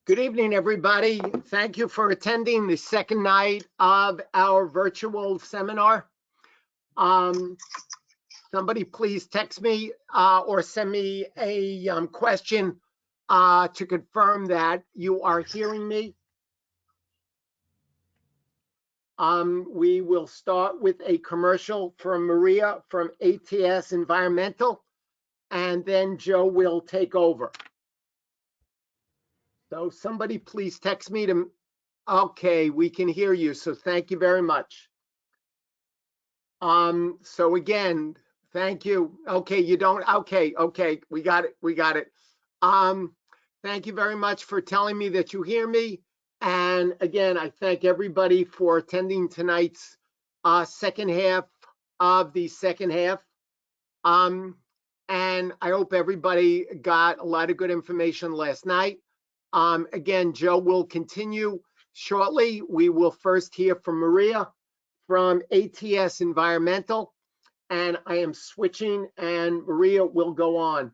Good evening, everybody. Thank you for attending the second night of our virtual seminar. Somebody please text me or send me a question to confirm that you are hearing me. We will start with a commercial from Maria from ATS Environmental, and then Joe will take over. So somebody please text me to, okay, we can hear you, so thank you very much. So again, thank you. Okay, you don't, okay, we got it. Thank you very much for telling me that you hear me. And again, I thank everybody for attending tonight's second half of the second half. And I hope everybody got a lot of good information last night. Again, Joe will continue shortly. We will first hear from Maria from ATS Environmental, and I am switching and Maria will go on.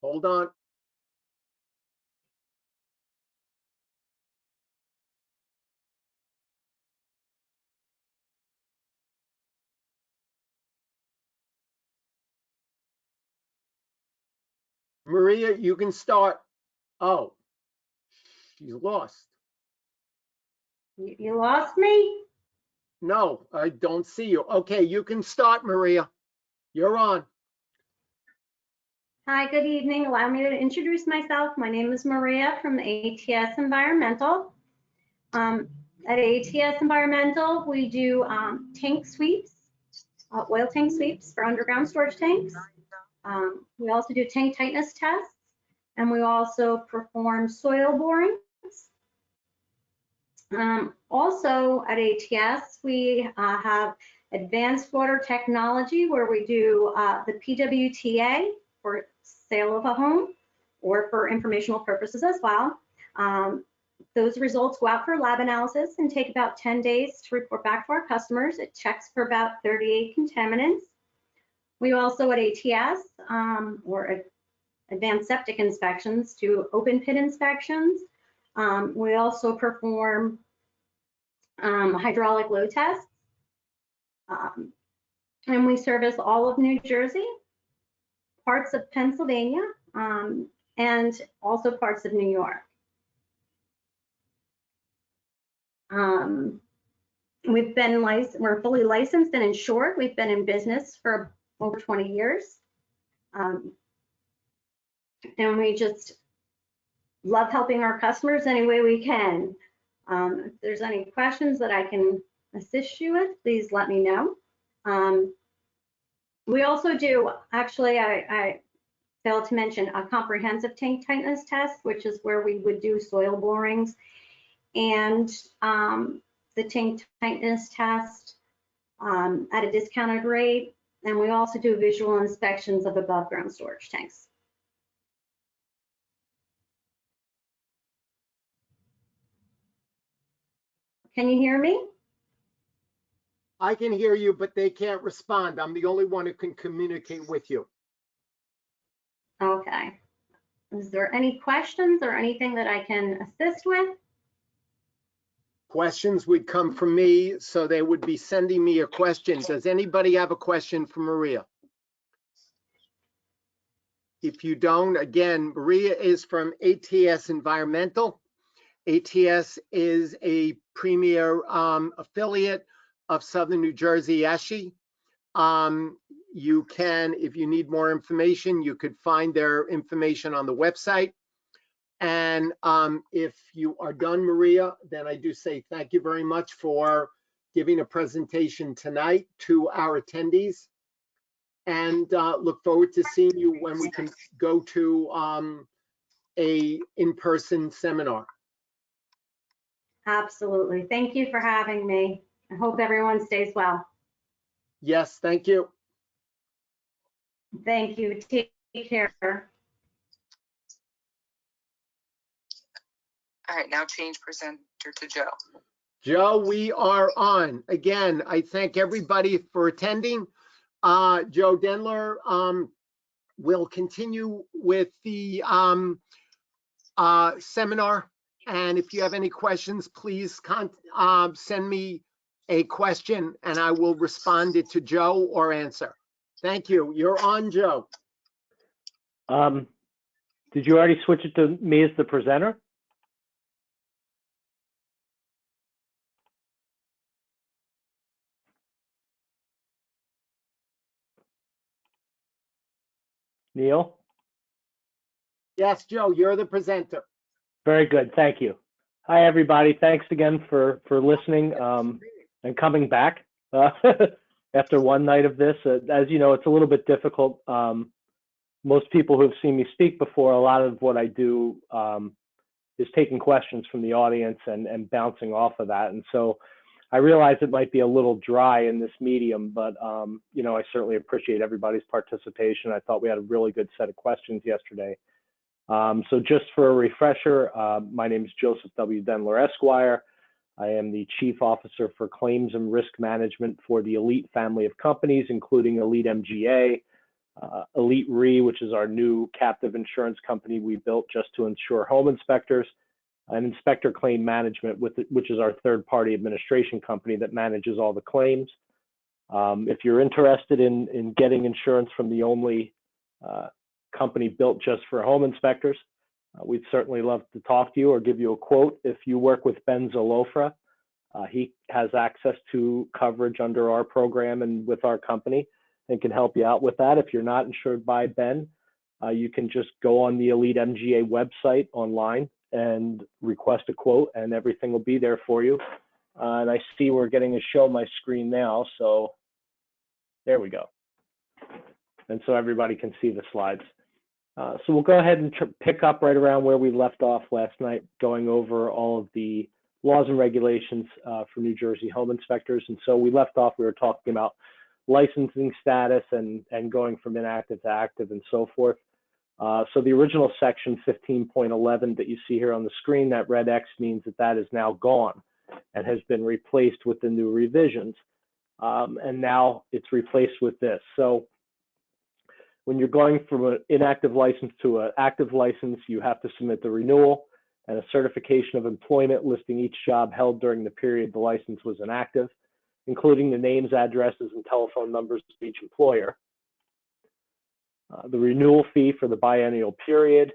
Hold on. Maria, you can start. Oh, she's lost. You lost me? No, I don't see you. Okay, you can start, Maria. You're on. Hi, good evening. Allow me to introduce myself. My name is Maria from ATS Environmental. At ATS Environmental, we do tank sweeps, oil tank sweeps for underground storage tanks. We also do tank tightness tests, and we also perform soil borings. Also at ATS, we have advanced water technology where we do the PWTA for sale of a home or for informational purposes as well. Those results go out for lab analysis and take about 10 days to report back to our customers. It checks for about 38 contaminants. We also at ATS, or advanced septic inspections, do open pit inspections. We also perform hydraulic load tests. And we service all of New Jersey, parts of Pennsylvania, and also parts of New York. We've been licensed, we're fully licensed and insured. We've been in business for over 20 years. And we just love helping our customers any way we can. If there's any questions that I can assist you with, please let me know. We also do, actually, I failed to mention a comprehensive tank tightness test, which is where we would do soil borings and the tank tightness test at a discounted rate. And we also do visual inspections of above ground storage tanks. Can you hear me? I can hear you, but they can't respond. I'm the only one who can communicate with you. Okay. Is there any questions or anything that I can assist with? Questions would come from me, so they would be sending me a question. Does anybody have a question for Maria? If you don't, again, Maria is from ATS Environmental. ATS is a premier affiliate of Southern New Jersey ESHE. You can, if you need more information, you could find their information on the website. And if you are done, Maria, then I do say thank you very much for giving a presentation tonight to our attendees. And look forward to seeing you when we can go to a in-person seminar. Absolutely. Thank you for having me. I hope everyone stays well. Yes, thank you. Thank you. Take care. All right, now change presenter to Joe. Joe, we are on. Again, I thank everybody for attending. Joe Denler will continue with the seminar. And if you have any questions, please send me a question and I will respond it to Joe or answer. Thank you. You're on, Joe. Did you already switch it to me as the presenter? Neil? Yes, Joe, you're the presenter. Very good. Thank you. Hi, everybody. Thanks again for listening and coming back after one night of this. As you know, it's a little bit difficult. Most people who have seen me speak before, a lot of what I do is taking questions from the audience and bouncing off of that. And so I realize it might be a little dry in this medium, but you know, I certainly appreciate everybody's participation. I thought we had a really good set of questions yesterday. So just for a refresher, my name is Joseph W. Dendler, Esquire. I am the Chief Officer for Claims and Risk Management for the Elite family of companies, including Elite MGA, Elite Re, which is our new captive insurance company we built just to insure home inspectors, and Inspector Claim Management, which is our third-party administration company that manages all the claims. If you're interested in getting insurance from the only company built just for home inspectors, we'd certainly love to talk to you or give you a quote. If you work with Ben Zolofra, he has access to coverage under our program and with our company and can help you out with that. If you're not insured by Ben, you can just go on the Elite MGA website online and request a quote and everything will be there for you. And I see we're getting a show my screen now, so there we go. And so everybody can see the slides. So we'll go ahead and pick up right around where we left off last night, going over all of the laws and regulations for New Jersey home inspectors. And so we left off, we were talking about licensing status and going from inactive to active and so forth. So the original section 15.11 that you see here on the screen, that red X means that that is now gone and has been replaced with the new revisions. And now it's replaced with this. So when you're going from an inactive license to an active license, you have to submit the renewal and a certification of employment listing each job held during the period the license was inactive, including the names, addresses, and telephone numbers of each employer. The renewal fee for the biennial period,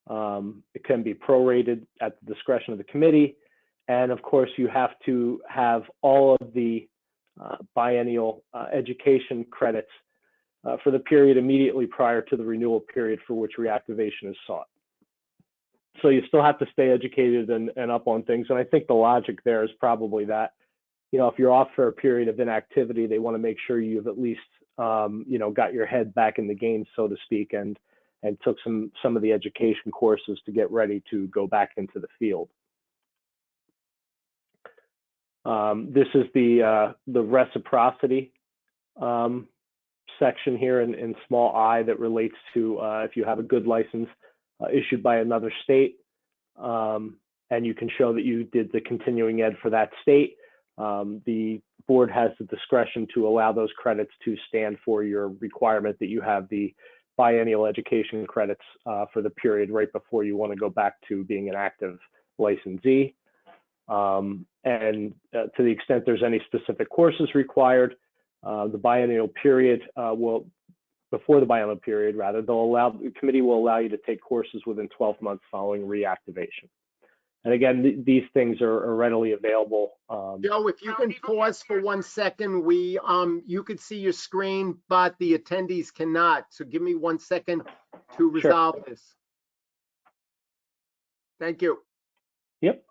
it can be prorated at the discretion of the committee. And of course, you have to have all of the biennial education credits for the period immediately prior to the renewal period for which reactivation is sought. So you still have to stay educated and up on things. And I think the logic there is probably that, you know, if you're off for a period of inactivity, they want to make sure you've at least, you know, got your head back in the game, so to speak, and took some of the education courses to get ready to go back into the field. This is the reciprocity section here in small I that relates to if you have a good license issued by another state and you can show that you did the continuing ed for that state, the board has the discretion to allow those credits to stand for your requirement that you have the biennial education credits for the period right before you want to go back to being an active licensee. And to the extent there's any specific courses required, the biennial period before the biennial period, rather, the committee will allow you to take courses within 12 months following reactivation. And again, these things are readily available. Joe, if you can pause for 1 second, you could see your screen, but the attendees cannot. So give me 1 second to resolve this. Thank you. Yep.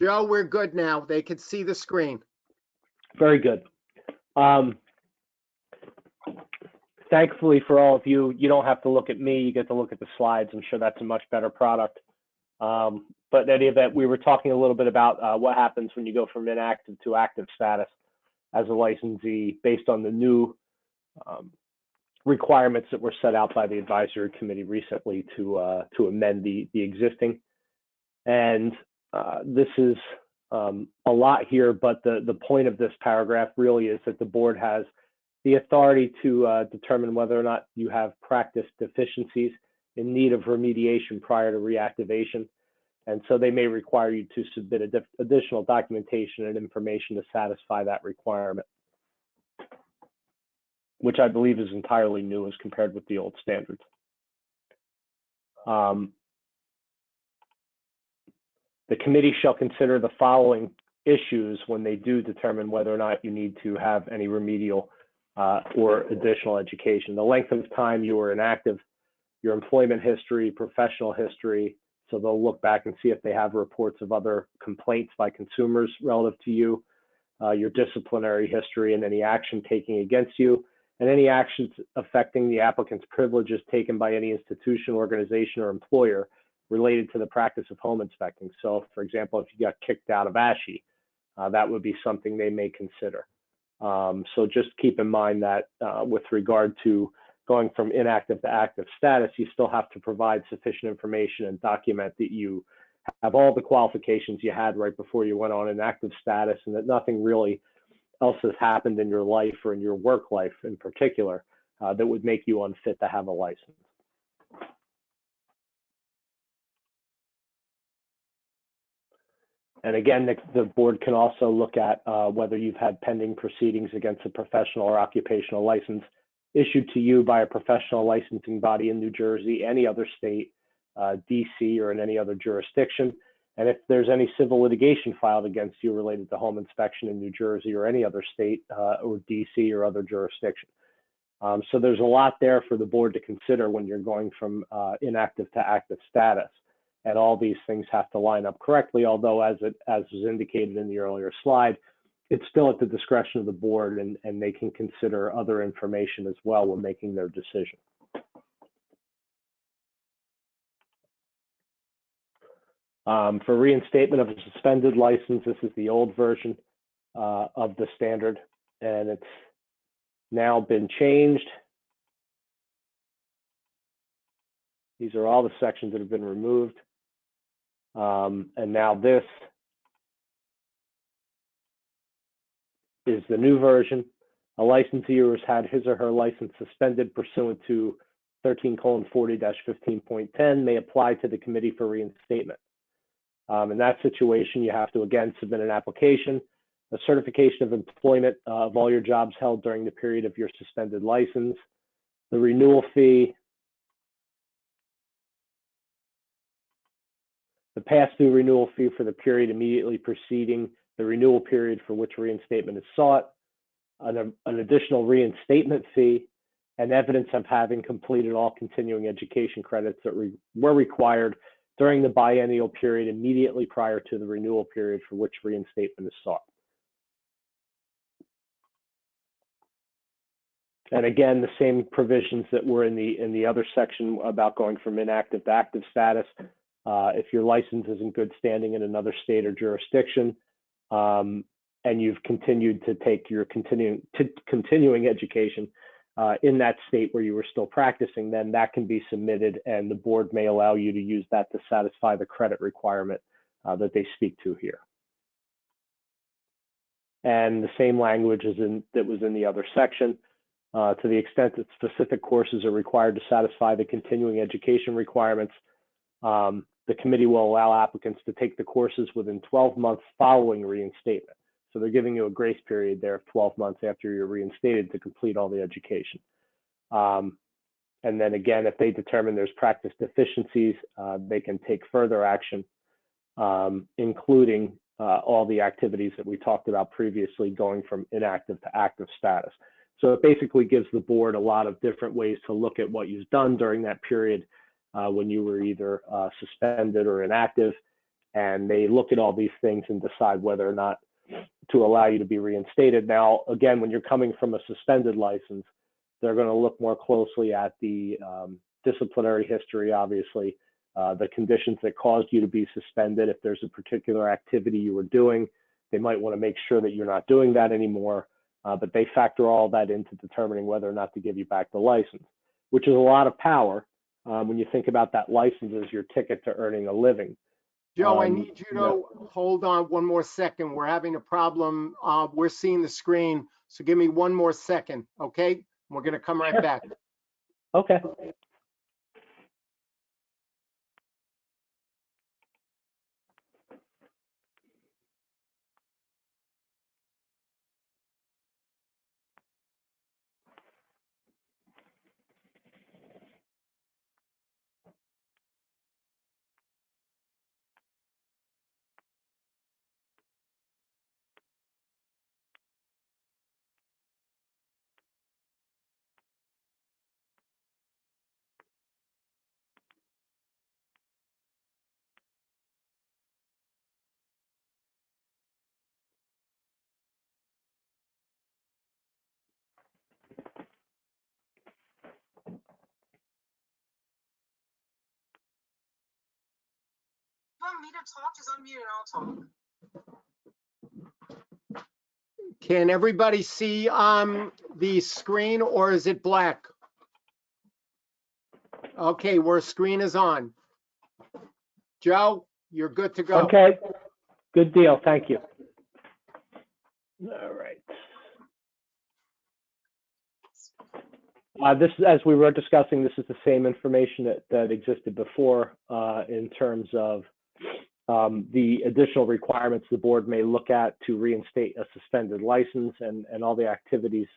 Joe, we're good now. They can see the screen. Very good. Thankfully for all of you, you don't have to look at me. You get to look at the slides. I'm sure that's a much better product. But in any event, we were talking a little bit about what happens when you go from inactive to active status as a licensee based on the new requirements that were set out by the advisory committee recently to amend the existing. And this is a lot here, but the point of this paragraph really is that the board has the authority to determine whether or not you have practice deficiencies in need of remediation prior to reactivation. And so they may require you to submit additional documentation and information to satisfy that requirement, which I believe is entirely new as compared with the old standards. The committee shall consider the following issues when they do determine whether or not you need to have any remedial or additional education. The length of time you were inactive, your employment history, professional history. So they'll look back and see if they have reports of other complaints by consumers relative to you, your disciplinary history and any action taken against you, and any actions affecting the applicant's privileges taken by any institution, organization, or employer related to the practice of home inspecting. So for example, if you got kicked out of ASHI, that would be something they may consider. So just keep in mind that with regard to going from inactive to active status, you still have to provide sufficient information and document that you have all the qualifications you had right before you went on inactive status, and that nothing really else has happened in your life or in your work life in particular that would make you unfit to have a license. And again, the board can also look at whether you've had pending proceedings against a professional or occupational license issued to you by a professional licensing body in New Jersey, any other state, DC, or in any other jurisdiction. And if there's any civil litigation filed against you related to home inspection in New Jersey or any other state or DC or other jurisdiction. So there's a lot there for the board to consider when you're going from inactive to active status. And all these things have to line up correctly, although as was indicated in the earlier slide, it's still at the discretion of the board, and they can consider other information as well when making their decision. For reinstatement of a suspended license, this is the old version of the standard, and it's now been changed. These are all the sections that have been removed. And now this is the new version. A licensee who has had his or her license suspended pursuant to 13:40-15.10 may apply to the committee for reinstatement. In that situation, you have to again submit an application, a certification of employment of all your jobs held during the period of your suspended license, the renewal fee, the pass-through renewal fee for the period immediately preceding the renewal period for which reinstatement is sought, an additional reinstatement fee, and evidence of having completed all continuing education credits that were required during the biennial period immediately prior to the renewal period for which reinstatement is sought. And again, the same provisions that were in the other section about going from inactive to active status. If your license is in good standing in another state or jurisdiction, and you've continued to take your continuing education in that state where you were still practicing, then that can be submitted, and the board may allow you to use that to satisfy the credit requirement that they speak to here. And the same language that was in the other section. To the extent that specific courses are required to satisfy the continuing education requirements, the committee will allow applicants to take the courses within 12 months following reinstatement. So they're giving you a grace period there of 12 months after you're reinstated to complete all the education. And then again, if they determine there's practice deficiencies, they can take further action, including all the activities that we talked about previously, going from inactive to active status. So it basically gives the board a lot of different ways to look at what you've done during that period when you were either suspended or inactive, and they look at all these things and decide whether or not to allow you to be reinstated. Now, again, when you're coming from a suspended license, they're going to look more closely at the disciplinary history, obviously, the conditions that caused you to be suspended. If there's a particular activity you were doing, they might want to make sure that you're not doing that anymore. But they factor all that into determining whether or not to give you back the license, which is a lot of power when you think about that license as your ticket to earning a living. Joe, I need you to hold on one more second. We're having a problem. We're seeing the screen. So give me one more second, okay? We're going to come right back. Okay. Want me to talk? Just unmute and I'll talk. Can everybody see the screen, or is it black? Okay, where screen is on. Joe, you're good to go. Okay. Good deal. Thank you. All right. This, as we were discussing, this is the same information that existed before in terms of the additional requirements the board may look at to reinstate a suspended license and all the activities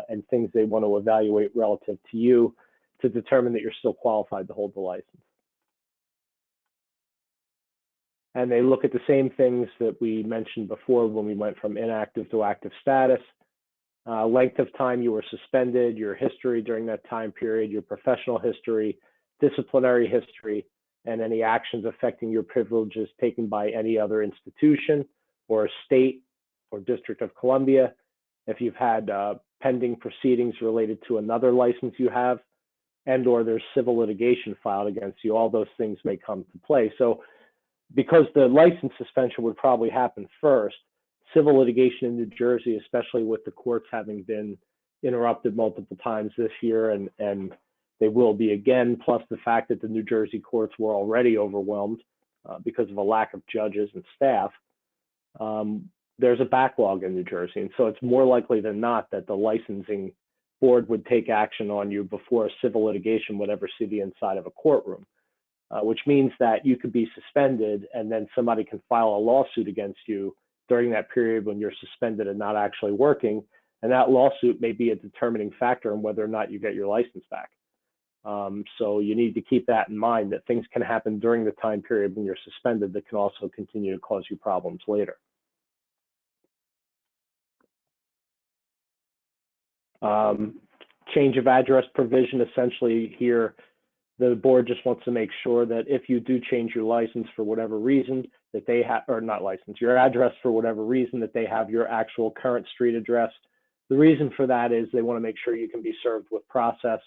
and things they want to evaluate relative to you to determine that you're still qualified to hold the license. And they look at the same things that we mentioned before when we went from inactive to active status. Length of time you were suspended, your history during that time period, your professional history, disciplinary history, and any actions affecting your privileges taken by any other institution or state or District of Columbia. If you've had pending proceedings related to another license you have, and or there's civil litigation filed against you, all those things may come to play. So because the license suspension would probably happen first, civil litigation in New Jersey, especially with the courts having been interrupted multiple times this year, and they will be again, plus the fact that the New Jersey courts were already overwhelmed because of a lack of judges and staff, there's a backlog in New Jersey. And so it's more likely than not that the licensing board would take action on you before a civil litigation would ever see the inside of a courtroom, which means that you could be suspended and then somebody can file a lawsuit against you during that period when you're suspended and not actually working. And that lawsuit may be a determining factor in whether or not you get your license back. So you need to keep that in mind, that things can happen during the time period when you're suspended that can also continue to cause you problems later. Change of address provision, essentially here, the board just wants to make sure that if you do change your license for whatever reason, that they have, or not license, your address for whatever reason, that they have your actual current street address. The reason for that is they want to make sure you can be served with process,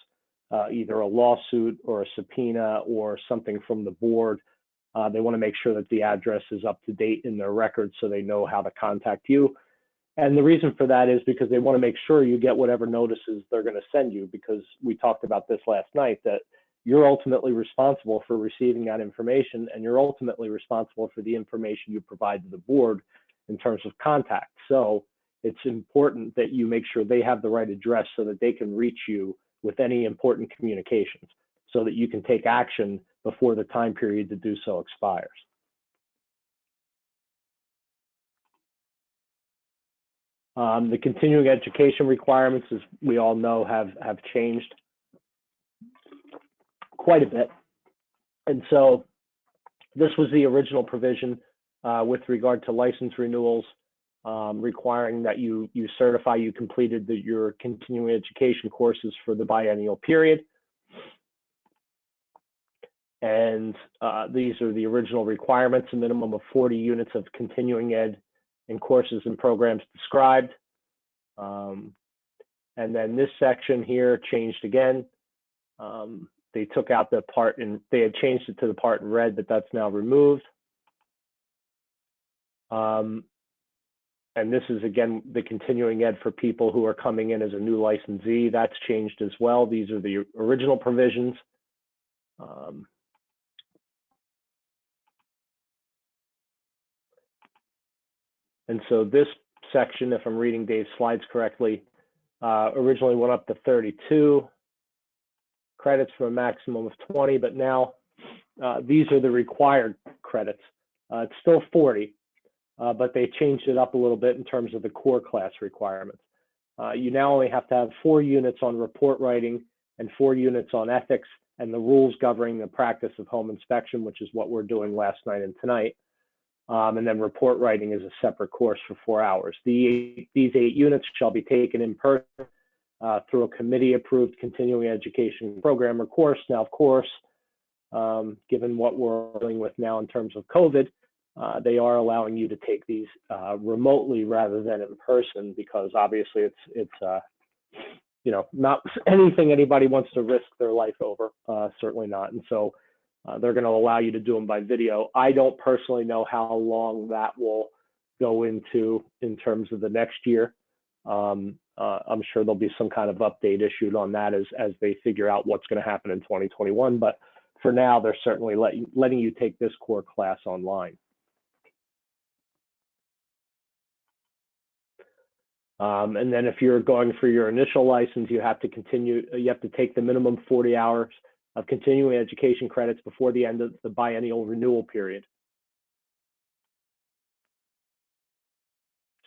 either a lawsuit or a subpoena or something from the board. They want to make sure that the address is up to date in their records so they know how to contact you. And the reason for that is because they want to make sure you get whatever notices they're going to send you, because we talked about this last night, that you're ultimately responsible for receiving that information, and you're ultimately responsible for the information you provide to the board in terms of contact. So it's important that you make sure they have the right address so that they can reach you with any important communications, so that you can take action before the time period to do so expires. The continuing education requirements, as we all know, have changed quite a bit. And so this was the original provision with regard to license renewals, requiring that you certify you completed your continuing education courses for the biennial period. And these are the original requirements: a minimum of 40 units of continuing ed in courses and programs described. And then this section here changed again. They took out the part in, they had changed it to the part in red, but that's now removed. And this is, again, the continuing ed for people who are coming in as a new licensee. That's changed as well. These are the original provisions. And so this section, if I'm reading Dave's slides correctly, originally went up to 32 credits for a maximum of 20, but now these are the required credits. It's still 40, but they changed it up a little bit in terms of the core class requirements. You now only have to have 4 units on report writing and 4 units on ethics and the rules governing the practice of home inspection, which is what we're doing last night and tonight. And then report writing is a separate course for 4 hours. These 8 units shall be taken in person through a committee-approved continuing education program or course. Now, of course, given what we're dealing with now in terms of COVID, they are allowing you to take these remotely rather than in person, because obviously it's you know, not anything anybody wants to risk their life over, certainly not. And so they're going to allow you to do them by video. I don't personally know how long that will go into in terms of the next year. I'm sure there'll be some kind of update issued on that as they figure out what's going to happen in 2021. But for now, they're certainly letting you take this core class online. And then if you're going for your initial license, you have to take the minimum 40 hours of continuing education credits before the end of the biennial renewal period.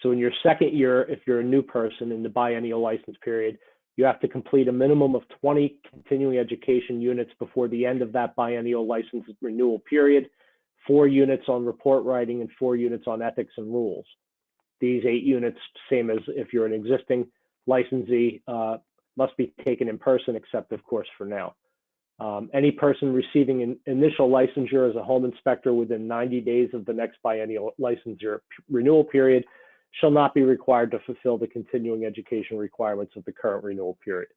So in your second year, if you're a new person in the biennial license period, you have to complete a minimum of 20 continuing education units before the end of that biennial license renewal period, 4 units on report writing and 4 units on ethics and rules. These 8 units, same as if you're an existing licensee, must be taken in person, except of course for now. Any person receiving an initial licensure as a home inspector within 90 days of the next biennial licensure renewal period shall not be required to fulfill the continuing education requirements of the current renewal period.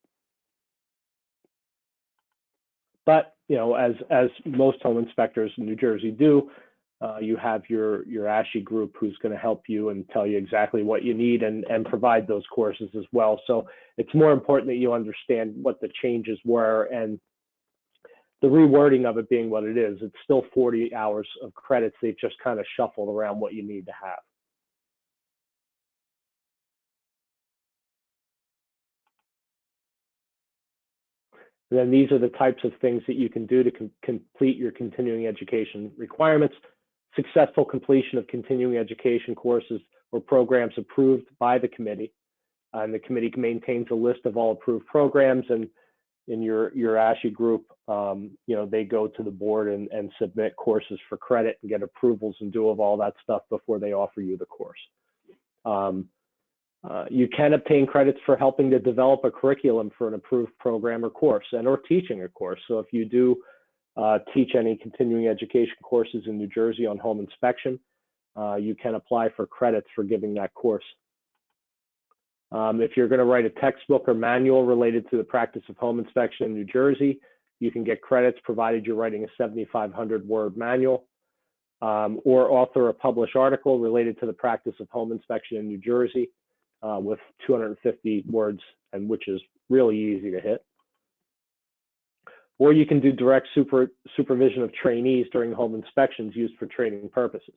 But, you know, as most home inspectors in New Jersey do, you have your ASHI group who's going to help you and tell you exactly what you need and provide those courses as well. So it's more important that you understand what the changes were, and the rewording of it being what it is. It's still 40 hours of credits. They've just kind of shuffled around what you need to have. And then these are the types of things that you can do to complete your continuing education requirements. Successful completion of continuing education courses or programs approved by the committee. And the committee maintains a list of all approved programs, and in your ASHI group, you know, they go to the board and submit courses for credit and get approvals and do all that stuff before they offer you the course. You can obtain credits for helping to develop a curriculum for an approved program or course, and or teaching a course. So if you do teach any continuing education courses in New Jersey on home inspection, you can apply for credits for giving that course. If you're going to write a textbook or manual related to the practice of home inspection in New Jersey, you can get credits provided you're writing a 7,500 word manual, or author a published article related to the practice of home inspection in New Jersey with 250 words, and which is really easy to hit. Or you can do direct supervision of trainees during home inspections used for training purposes.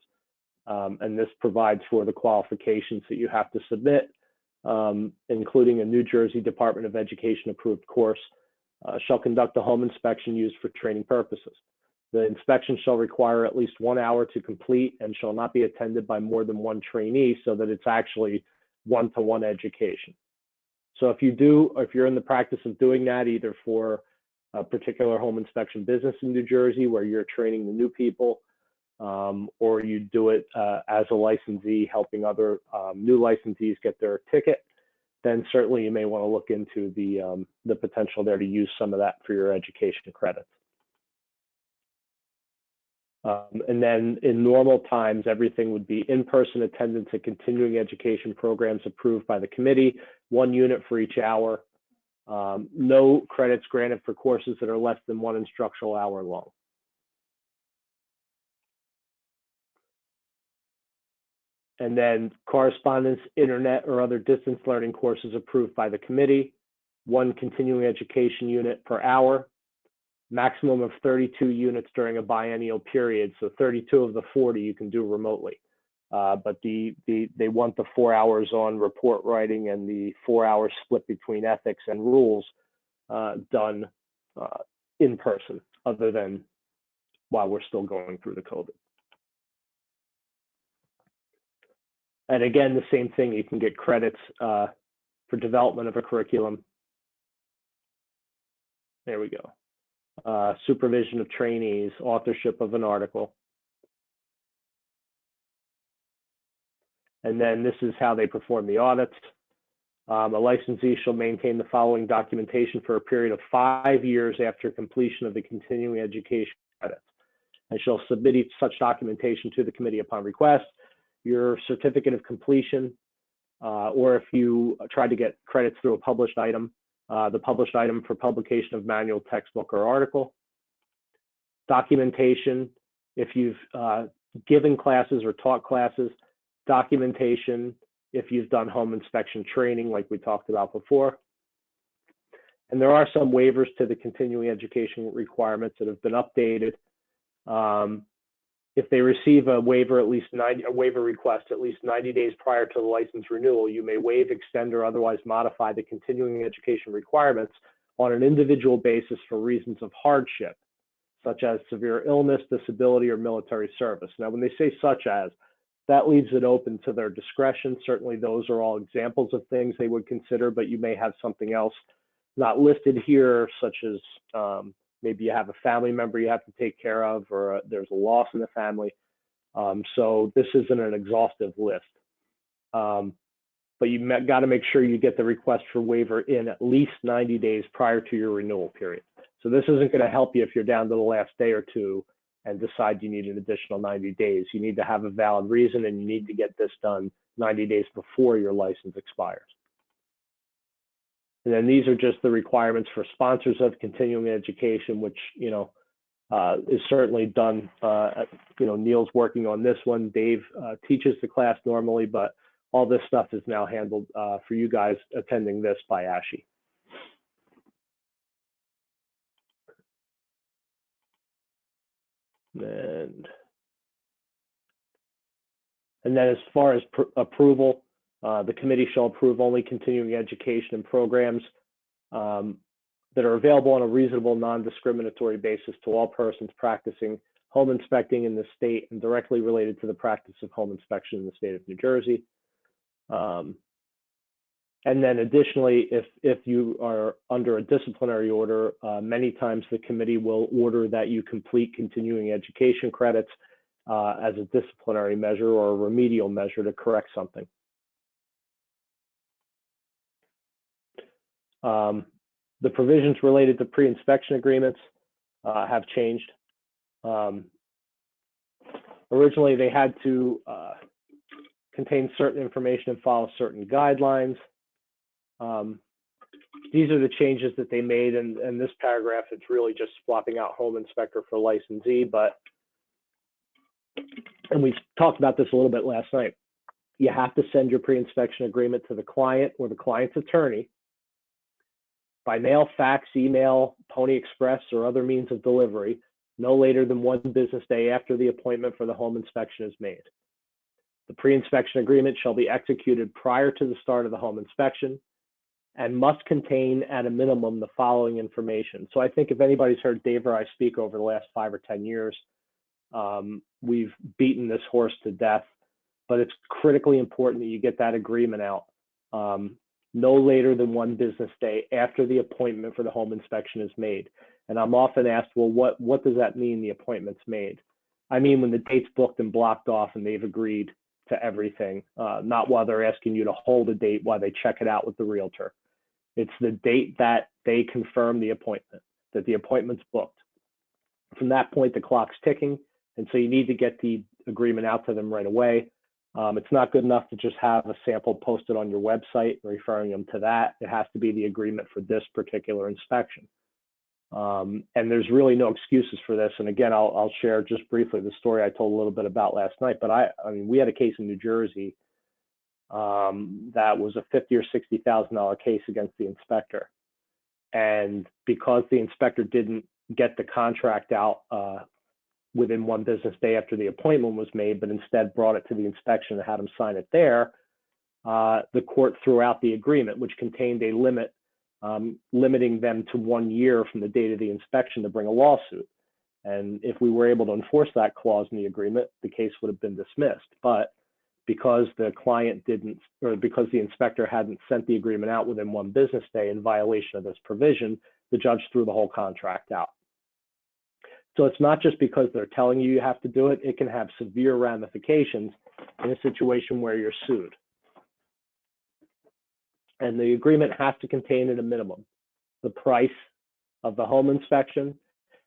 And this provides for the qualifications that you have to submit, including a New Jersey Department of Education approved course, shall conduct a home inspection used for training purposes. The inspection shall require at least 1 hour to complete and shall not be attended by more than 1 trainee, so that it's actually one-to-one education. So if you're in the practice of doing that, either for a particular home inspection business in New Jersey where you're training the new people, or you do it as a licensee helping other new licensees get their ticket, then certainly you may want to look into the potential there to use some of that for your education credits. And then in normal times, everything would be in-person attendance at continuing education programs approved by the committee, 1 unit for each hour. No credits granted for courses that are less than 1 instructional hour long. And then correspondence, internet, or other distance learning courses approved by the committee, 1 continuing education unit per hour, maximum of 32 units during a biennial period. So 32 of the 40 you can do remotely. But they want the 4 hours on report writing and the 4 hours split between ethics and rules done in person, other than while we're still going through the COVID. And again, the same thing, you can get credits for development of a curriculum. There we go. Supervision of trainees, authorship of an article. And then this is how they perform the audits. A licensee shall maintain the following documentation for a period of 5 years after completion of the continuing education credits, and shall submit each such documentation to the committee upon request. Your certificate of completion, or if you try to get credits through a published item, the published item for publication of manual, textbook, or article. Documentation, if you've given classes or taught classes. Documentation, if you've done home inspection training like we talked about before. And there are some waivers to the continuing education requirements that have been updated. If they receive a waiver request at least 90 days prior to the license renewal, you may waive, extend, or otherwise modify the continuing education requirements on an individual basis for reasons of hardship, such as severe illness, disability, or military service. Now, when they say such as, that leaves it open to their discretion. Certainly, those are all examples of things they would consider, but you may have something else not listed here, such as maybe you have a family member you have to take care of, or there's a loss in the family. So this isn't an exhaustive list. But you got to make sure you get the request for waiver in at least 90 days prior to your renewal period. So this isn't going to help you if you're down to the last day or two and decide you need an additional 90 days. You need to have a valid reason, and you need to get this done 90 days before your license expires. And then these are just the requirements for sponsors of continuing education, which, is certainly done. Neil's working on this one. Dave teaches the class normally, but all this stuff is now handled for you guys attending this by ASHI. And then as far as approval, the committee shall approve only continuing education and programs that are available on a reasonable, non-discriminatory basis to all persons practicing home inspecting in the state and directly related to the practice of home inspection in the state of New Jersey. And then additionally, if you are under a disciplinary order, many times the committee will order that you complete continuing education credits as a disciplinary measure or a remedial measure to correct something. The provisions related to pre-inspection agreements have changed. Originally, they had to contain certain information and follow certain guidelines. These are the changes that they made, and this paragraph, it's really just swapping out home inspector for licensee, and we talked about this a little bit last night. You have to send your pre-inspection agreement to the client or the client's attorney by mail, fax, email, Pony Express, or other means of delivery, no later than 1 business day after the appointment for the home inspection is made. The pre-inspection agreement shall be executed prior to the start of the home inspection and must contain at a minimum the following information. So I think if anybody's heard Dave or I speak over the last 5 or 10 years, we've beaten this horse to death, but it's critically important that you get that agreement out no later than 1 business day after the appointment for the home inspection is made. And I'm often asked, well, what does that mean, the appointment's made? I mean, when the date's booked and blocked off and they've agreed to everything, not while they're asking you to hold a date while they check it out with the realtor. It's the date that they confirm the appointment, that the appointment's booked. From that point, the clock's ticking. And so you need to get the agreement out to them right away. It's not good enough to just have a sample posted on your website referring them to that. It has to be the agreement for this particular inspection. And there's really no excuses for this. And again, I'll share just briefly the story I told a little bit about last night. But I mean, we had a case in New Jersey that was a $50,000 or $60,000 case against the inspector. And because the inspector didn't get the contract out within 1 business day after the appointment was made, but instead brought it to the inspection and had him sign it there, the court threw out the agreement, which contained a limit limiting them to 1 year from the date of the inspection to bring a lawsuit. And if we were able to enforce that clause in the agreement, the case would have been dismissed. But because the client didn't, or because the inspector hadn't sent the agreement out within 1 business day in violation of this provision, the judge threw the whole contract out. So it's not just because they're telling you you have to do it, it can have severe ramifications in a situation where you're sued. And the agreement has to contain at a minimum the price of the home inspection.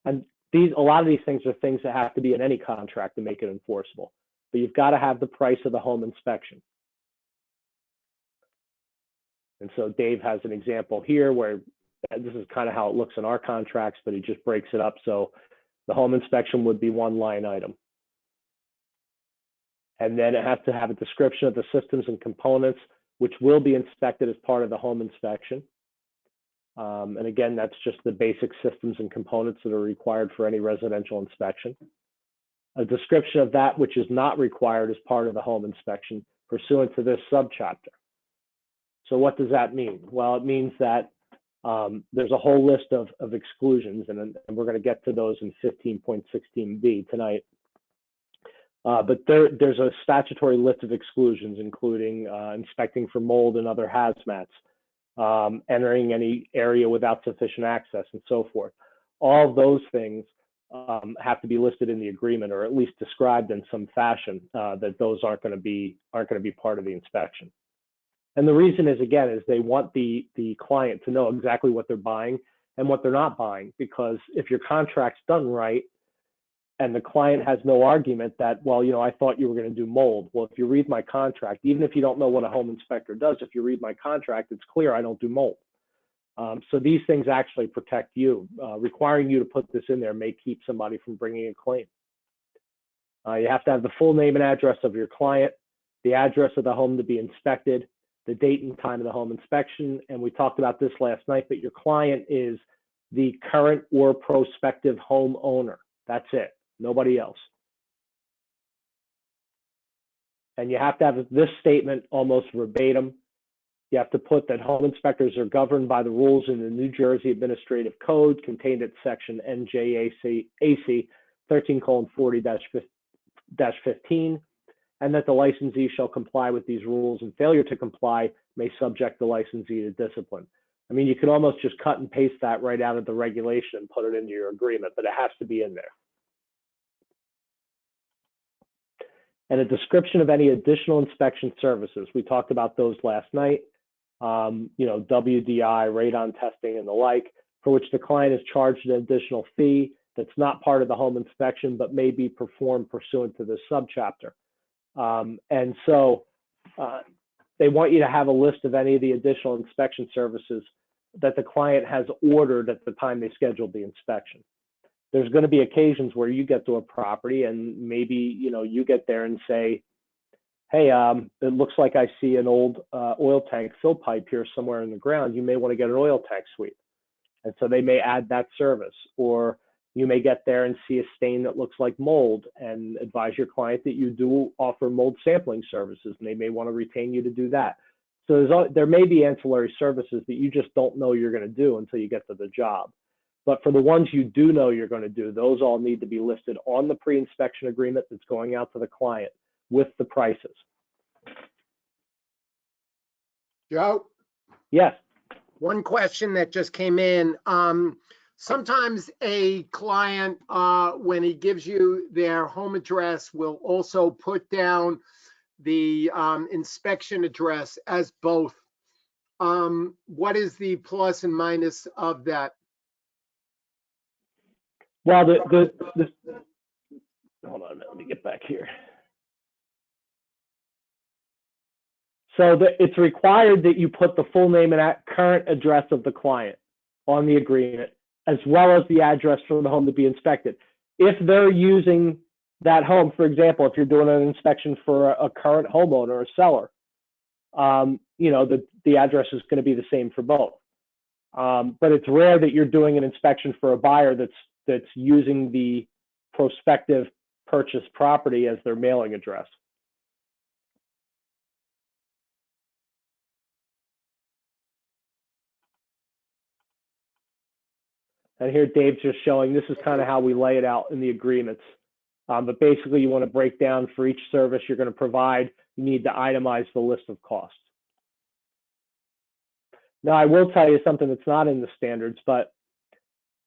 And a lot of these things are things that have to be in any contract to make it enforceable. But you've got to have the price of the home inspection. And so Dave has an example here where this is kind of how it looks in our contracts, but he just breaks it up. So the home inspection would be 1 line item. And then it has to have a description of the systems and components which will be inspected as part of the home inspection. And again, that's just the basic systems and components that are required for any residential inspection. A description of that which is not required as part of the home inspection pursuant to this subchapter. So what does that mean? Well, it means that there's a whole list of exclusions, and we're going to get to those in 15.16b tonight. But there's a statutory list of exclusions, including inspecting for mold and other hazmats, entering any area without sufficient access, and so forth. All of those things have to be listed in the agreement, or at least described in some fashion, that those aren't going to be part of the inspection. And the reason is, again, is they want the client to know exactly what they're buying and what they're not buying, because if your contract's done right and the client has no argument that, well, you know, I thought you were going to do mold. Well, if you read my contract, even if you don't know what a home inspector does, if you read my contract, it's clear I don't do mold. So these things actually protect you. Requiring you to put this in there may keep somebody from bringing a claim. You have to have the full name and address of your client, the address of the home to be inspected, the date and time of the home inspection. And we talked about this last night, but your client is the current or prospective homeowner. That's it, nobody else. And you have to have this statement almost verbatim. You have to put that home inspectors are governed by the rules in the New Jersey Administrative Code contained at section NJAC 13:40-15, and that the licensee shall comply with these rules, and failure to comply may subject the licensee to discipline. I mean, you could almost just cut and paste that right out of the regulation and put it into your agreement, but it has to be in there. And a description of any additional inspection services. We talked about those last night. You know, WDI, radon testing, and the like, for which the client is charged an additional fee that's not part of the home inspection, but may be performed pursuant to this subchapter. And so they want you to have a list of any of the additional inspection services that the client has ordered at the time they scheduled the inspection. There's going to be occasions where you get to a property and maybe, you know, you get there and say, hey, it looks like I see an old oil tank fill pipe here somewhere in the ground. You may want to get an oil tank sweep. And so they may add that service. Or you may get there and see a stain that looks like mold and advise your client that you do offer mold sampling services, and they may want to retain you to do that. So there may be ancillary services that you just don't know you're going to do until you get to the job. But for the ones you do know you're going to do, those all need to be listed on the pre-inspection agreement that's going out to the client with the prices. Joe? Yes. One question that just came in. Sometimes a client, when he gives you their home address, will also put down the inspection address as both. What is the plus and minus of that? Well, hold on a minute, let me get back here. So it's required that you put the full name and current address of the client on the agreement, as well as the address for the home to be inspected. If they're using that home, for example, if you're doing an inspection for a current homeowner or seller, you know, the address is going to be the same for both. But it's rare that you're doing an inspection for a buyer that's using the prospective purchase property as their mailing address. And here Dave's just showing, this is kind of how we lay it out in the agreements. But basically you want to break down for each service you're going to provide, you need to itemize the list of costs. Now I will tell you something that's not in the standards, but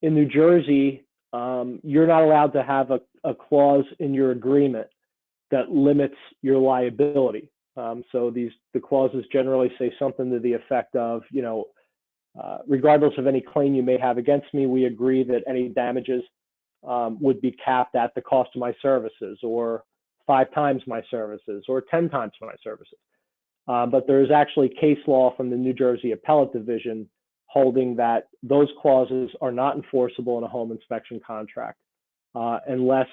in New Jersey, you're not allowed to have a clause in your agreement that limits your liability. So the clauses generally say something to the effect of, you know, regardless of any claim you may have against me, we agree that any damages would be capped at the cost of my services, or 5 times my services, or 10 times my services. But there's actually case law from the New Jersey Appellate Division holding that those clauses are not enforceable in a home inspection contract unless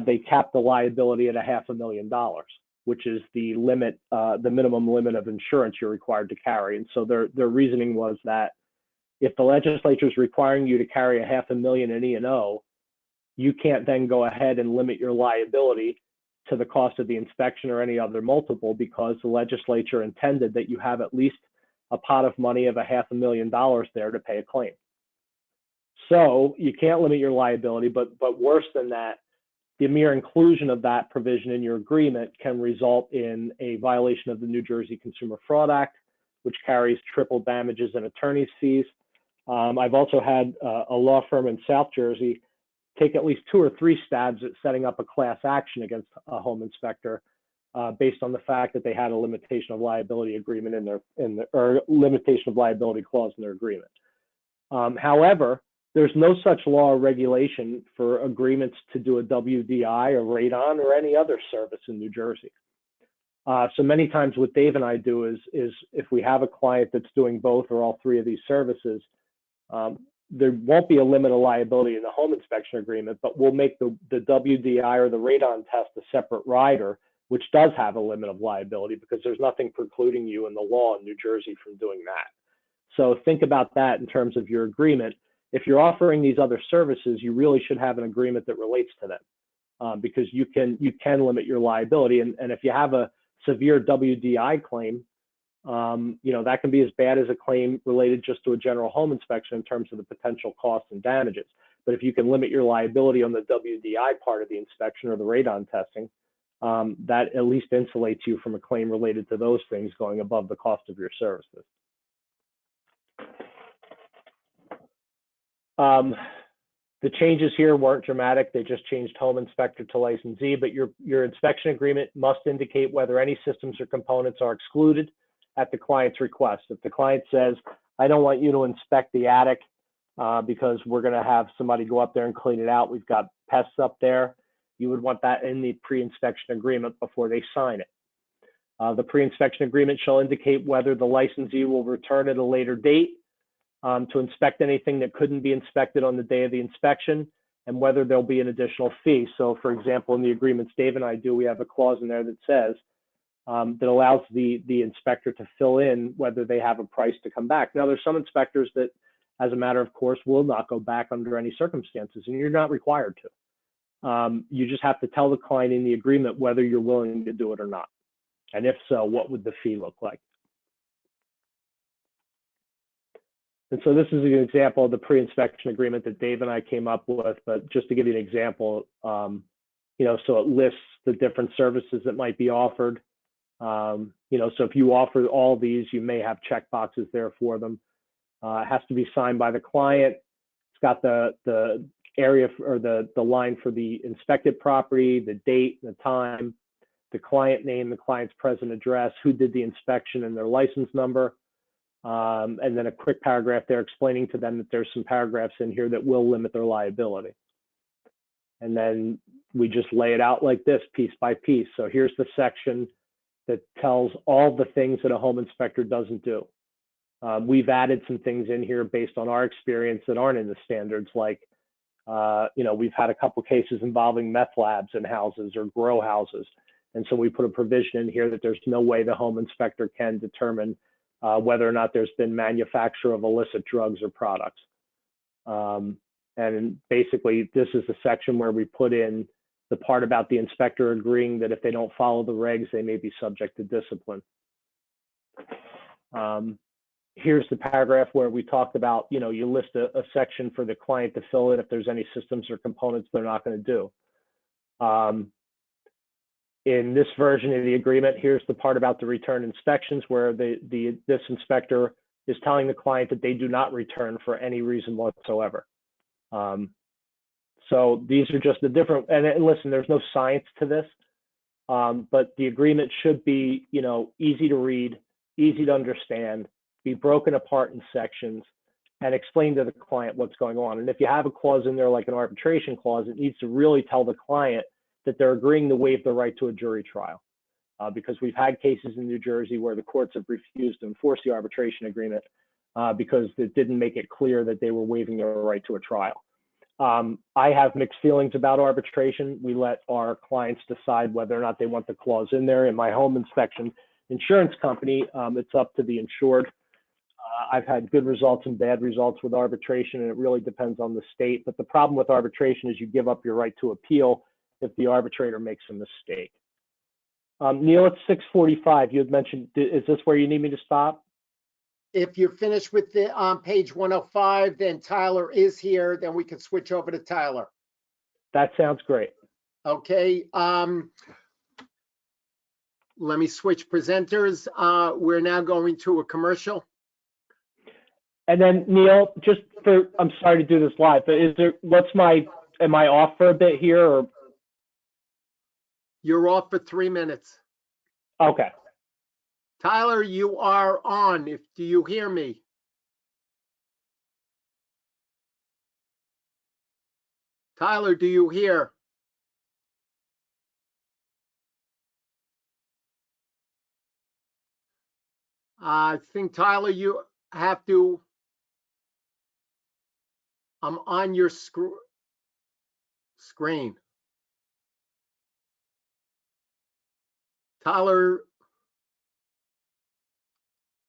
they cap the liability at $500,000, which is the limit, the minimum limit of insurance you're required to carry. And so their reasoning was that if the legislature is requiring you to carry $500,000 in E&O, you can't then go ahead and limit your liability to the cost of the inspection or any other multiple, because the legislature intended that you have at least a pot of money of $500,000 there to pay a claim. So you can't limit your liability, but worse than that, the mere inclusion of that provision in your agreement can result in a violation of the New Jersey Consumer Fraud Act, which carries triple damages and attorney's fees. I've also had a law firm in South Jersey take at least 2 or 3 stabs at setting up a class action against a home inspector based on the fact that they had a limitation of liability agreement or limitation of liability clause in their agreement. However, there's no such law or regulation for agreements to do a WDI or radon or any other service in New Jersey. So many times what Dave and I do is if we have a client that's doing both or all 3 of these services, there won't be a limit of liability in the home inspection agreement, but we'll make the WDI or the radon test a separate rider, which does have a limit of liability, because there's nothing precluding you in the law in New Jersey from doing that. So think about that in terms of your agreement. If you're offering these other services, you really should have an agreement that relates to them, because you can limit your liability. And if you have a severe WDI claim, you know, that can be as bad as a claim related just to a general home inspection in terms of the potential costs and damages. But if you can limit your liability on the WDI part of the inspection or the radon testing, that at least insulates you from a claim related to those things going above the cost of your services. The changes here weren't dramatic. They just changed home inspector to licensee, but your inspection agreement must indicate whether any systems or components are excluded at the client's request. If the client says, I don't want you to inspect the attic because we're going to have somebody go up there and clean it out, we've got pests up there, you would want that in the pre-inspection agreement before they sign it. The pre-inspection agreement shall indicate whether the licensee will return at a later date to inspect anything that couldn't be inspected on the day of the inspection, and whether there'll be an additional fee. So for example, in the agreements Dave and I do, we have a clause in there that says, that allows the inspector to fill in whether they have a price to come back. Now, there's some inspectors that, as a matter of course, will not go back under any circumstances, and you're not required to. You just have to tell the client in the agreement whether you're willing to do it or not. And if so, what would the fee look like? And so this is an example of the pre-inspection agreement that Dave and I came up with, but just to give you an example, you know, so it lists the different services that might be offered. You know, so if you offer all these, you may have check boxes there for them. It has to be signed by the client. It's got the area or the line for the inspected property, the date, the time, the client name, the client's present address, who did the inspection, and their license number. And then a quick paragraph there explaining to them that there's some paragraphs in here that will limit their liability. And then we just lay it out like this, piece by piece. So here's the section that tells all the things that a home inspector doesn't do. We've added some things in here based on our experience that aren't in the standards, like, we've had a couple cases involving meth labs in houses or grow houses. And so we put a provision in here that there's no way the home inspector can determine whether or not there's been manufacture of illicit drugs or products. And basically, this is the section where we put in the part about the inspector agreeing that if they don't follow the regs, they may be subject to discipline. Here's the paragraph where we talked about, you list a section for the client to fill in if there's any systems or components they're not going to do. In this version of the agreement, here's the part about the return inspections where this inspector is telling the client that they do not return for any reason whatsoever. So these are just the different, and listen, there's no science to this, but the agreement should be, easy to read, easy to understand, be broken apart in sections, and explain to the client what's going on. And if you have a clause in there like an arbitration clause, it needs to really tell the client that they're agreeing to waive the right to a jury trial. Because we've had cases in New Jersey where the courts have refused to enforce the arbitration agreement because it didn't make it clear that they were waiving their right to a trial. I have mixed feelings about arbitration. We let our clients decide whether or not they want the clause in there. In my home inspection insurance company, it's up to the insured. I've had good results and bad results with arbitration, and it really depends on the state. But the problem with arbitration is you give up your right to appeal if the arbitrator makes a mistake. Neil, it's 6:45. You had mentioned, is this where you need me to stop? If you're finished with the page 105, then Tyler is here, then we can switch over to Tyler. That sounds great. Okay. Let me switch presenters. We're now going to a commercial. And then Neil, I'm sorry to do this live, but am I off for a bit here or? You're off for 3 minutes. Okay. Tyler, you are on. Do you hear me? Tyler, do you hear? I think, Tyler, you have to. I'm on your screen. Tyler,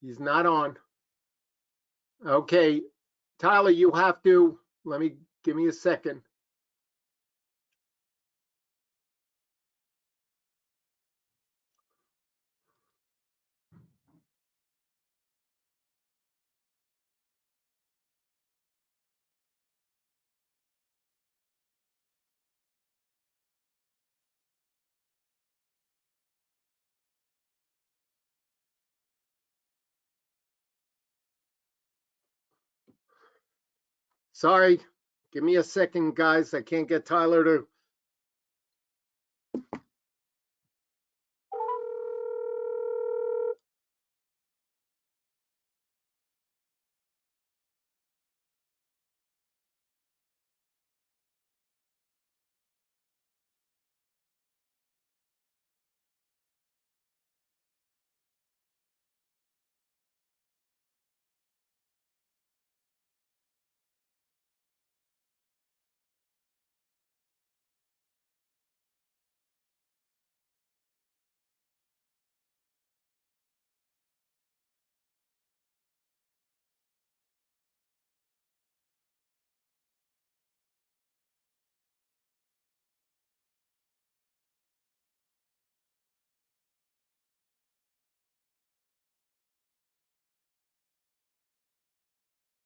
he's not on. Okay, Tyler, you have to, give me a second. Sorry, give me a second, guys. I can't get Tyler to.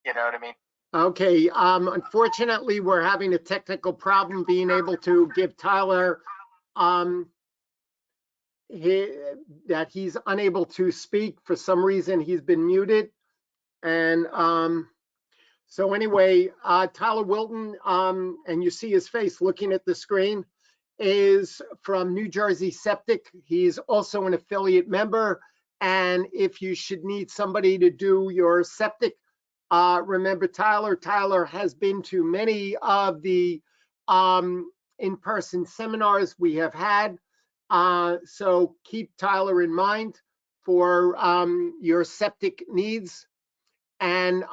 You know what I mean? Okay, unfortunately, we're having a technical problem being able to give Tyler that he's unable to speak. For some reason, he's been muted. And so anyway, Tyler Wilton, and you see his face looking at the screen, is from New Jersey Septic. He's also an affiliate member. And if you should need somebody to do your septic, remember Tyler. Tyler has been to many of the in-person seminars we have had. So keep Tyler in mind for your septic needs. And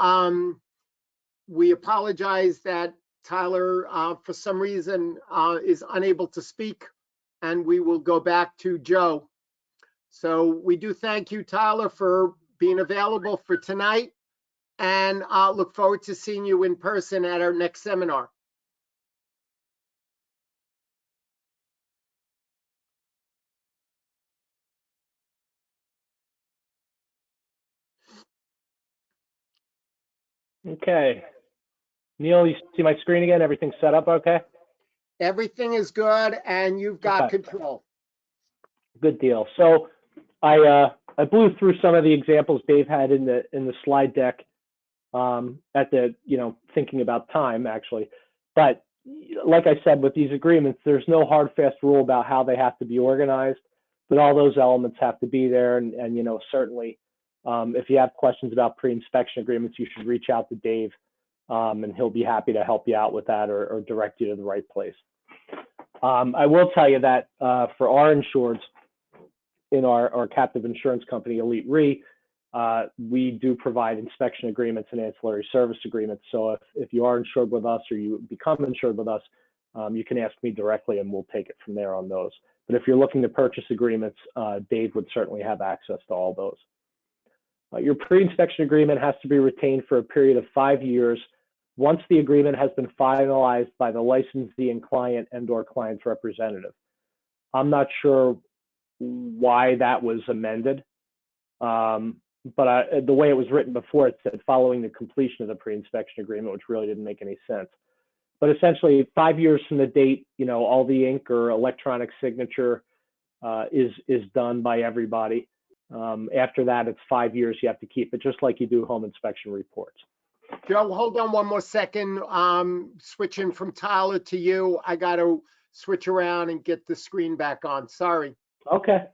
we apologize that Tyler, for some reason, is unable to speak, and we will go back to Joe. So we do thank you, Tyler, for being available for tonight, and look forward to seeing you in person at our next seminar. Okay. Neil, you see my screen again? Everything's set up okay? Everything is good, and you've got Okay. control. Good deal. So I blew through some of the examples Dave had in the slide deck at the, thinking about time actually. But like I said, with these agreements, there's no hard, fast rule about how they have to be organized, but all those elements have to be there. And certainly if you have questions about pre-inspection agreements, you should reach out to Dave and he'll be happy to help you out with that or direct you to the right place. I will tell you that for our insureds in our captive insurance company, Elite Re, we do provide inspection agreements and ancillary service agreements. So if you are insured with us or you become insured with us, you can ask me directly and we'll take it from there on those. But if you're looking to purchase agreements, Dave would certainly have access to all those. Your pre-inspection agreement has to be retained for a period of 5 years once the agreement has been finalized by the licensee and client and/or client's representative. I'm not sure why that was amended, but the way it was written before, it said following the completion of the pre-inspection agreement, which really didn't make any sense. But essentially, 5 years from the date, all the ink or electronic signature is done by everybody. After that, it's 5 years. You have to keep it just like you do home inspection reports. Joe, hold on one more second. Switching from Tyler to you. I got to switch around and get the screen back on. Sorry. Okay.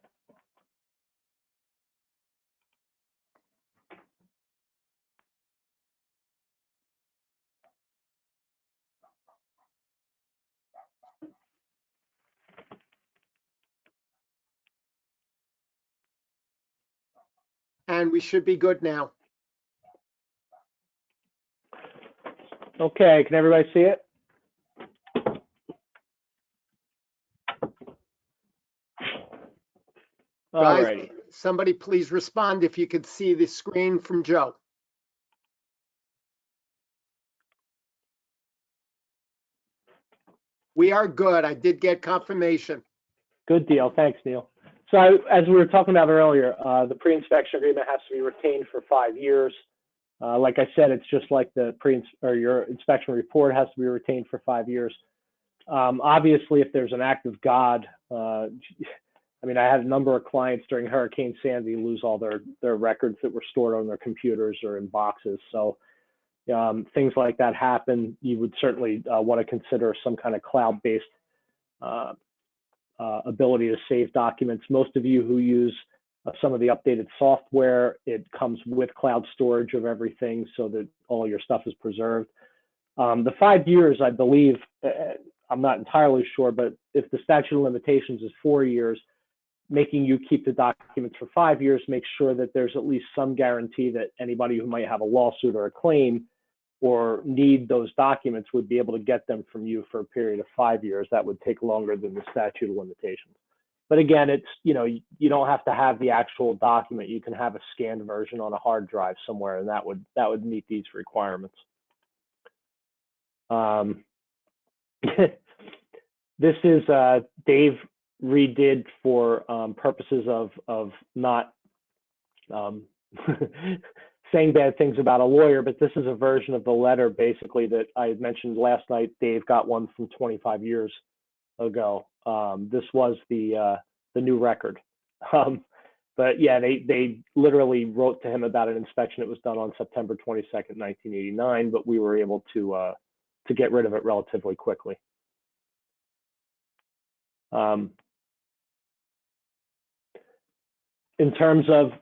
And we should be good now. Okay, can everybody see it? All Guys, righty. somebody please respond if you could see the screen from Joe. We are good. I did get confirmation. Good deal. Thanks, Neil. So as we were talking about earlier, the pre-inspection agreement has to be retained for 5 years. Like I said, it's just like the your inspection report has to be retained for 5 years. Obviously, if there's an act of God, I had a number of clients during Hurricane Sandy lose all their records that were stored on their computers or in boxes. So things like that happen. You would certainly want to consider some kind of cloud-based ability to save documents. Most of you who use some of the updated software, it comes with cloud storage of everything so that all your stuff is preserved. The 5 years, I believe, I'm not entirely sure, but if the statute of limitations is 4 years, making you keep the documents for 5 years makes sure that there's at least some guarantee that anybody who might have a lawsuit or a claim or need those documents would be able to get them from you for a period of 5 years. That would take longer than the statute of limitations. But again, it's, you don't have to have the actual document. You can have a scanned version on a hard drive somewhere, and that would meet these requirements. This is Dave redid for purposes of not saying bad things about a lawyer, but this is a version of the letter basically that I had mentioned last night. Dave got one from 25 years ago. This was the new record. But yeah, they literally wrote to him about an inspection that was done on September 22nd, 1989, but we were able to get rid of it relatively quickly. In terms of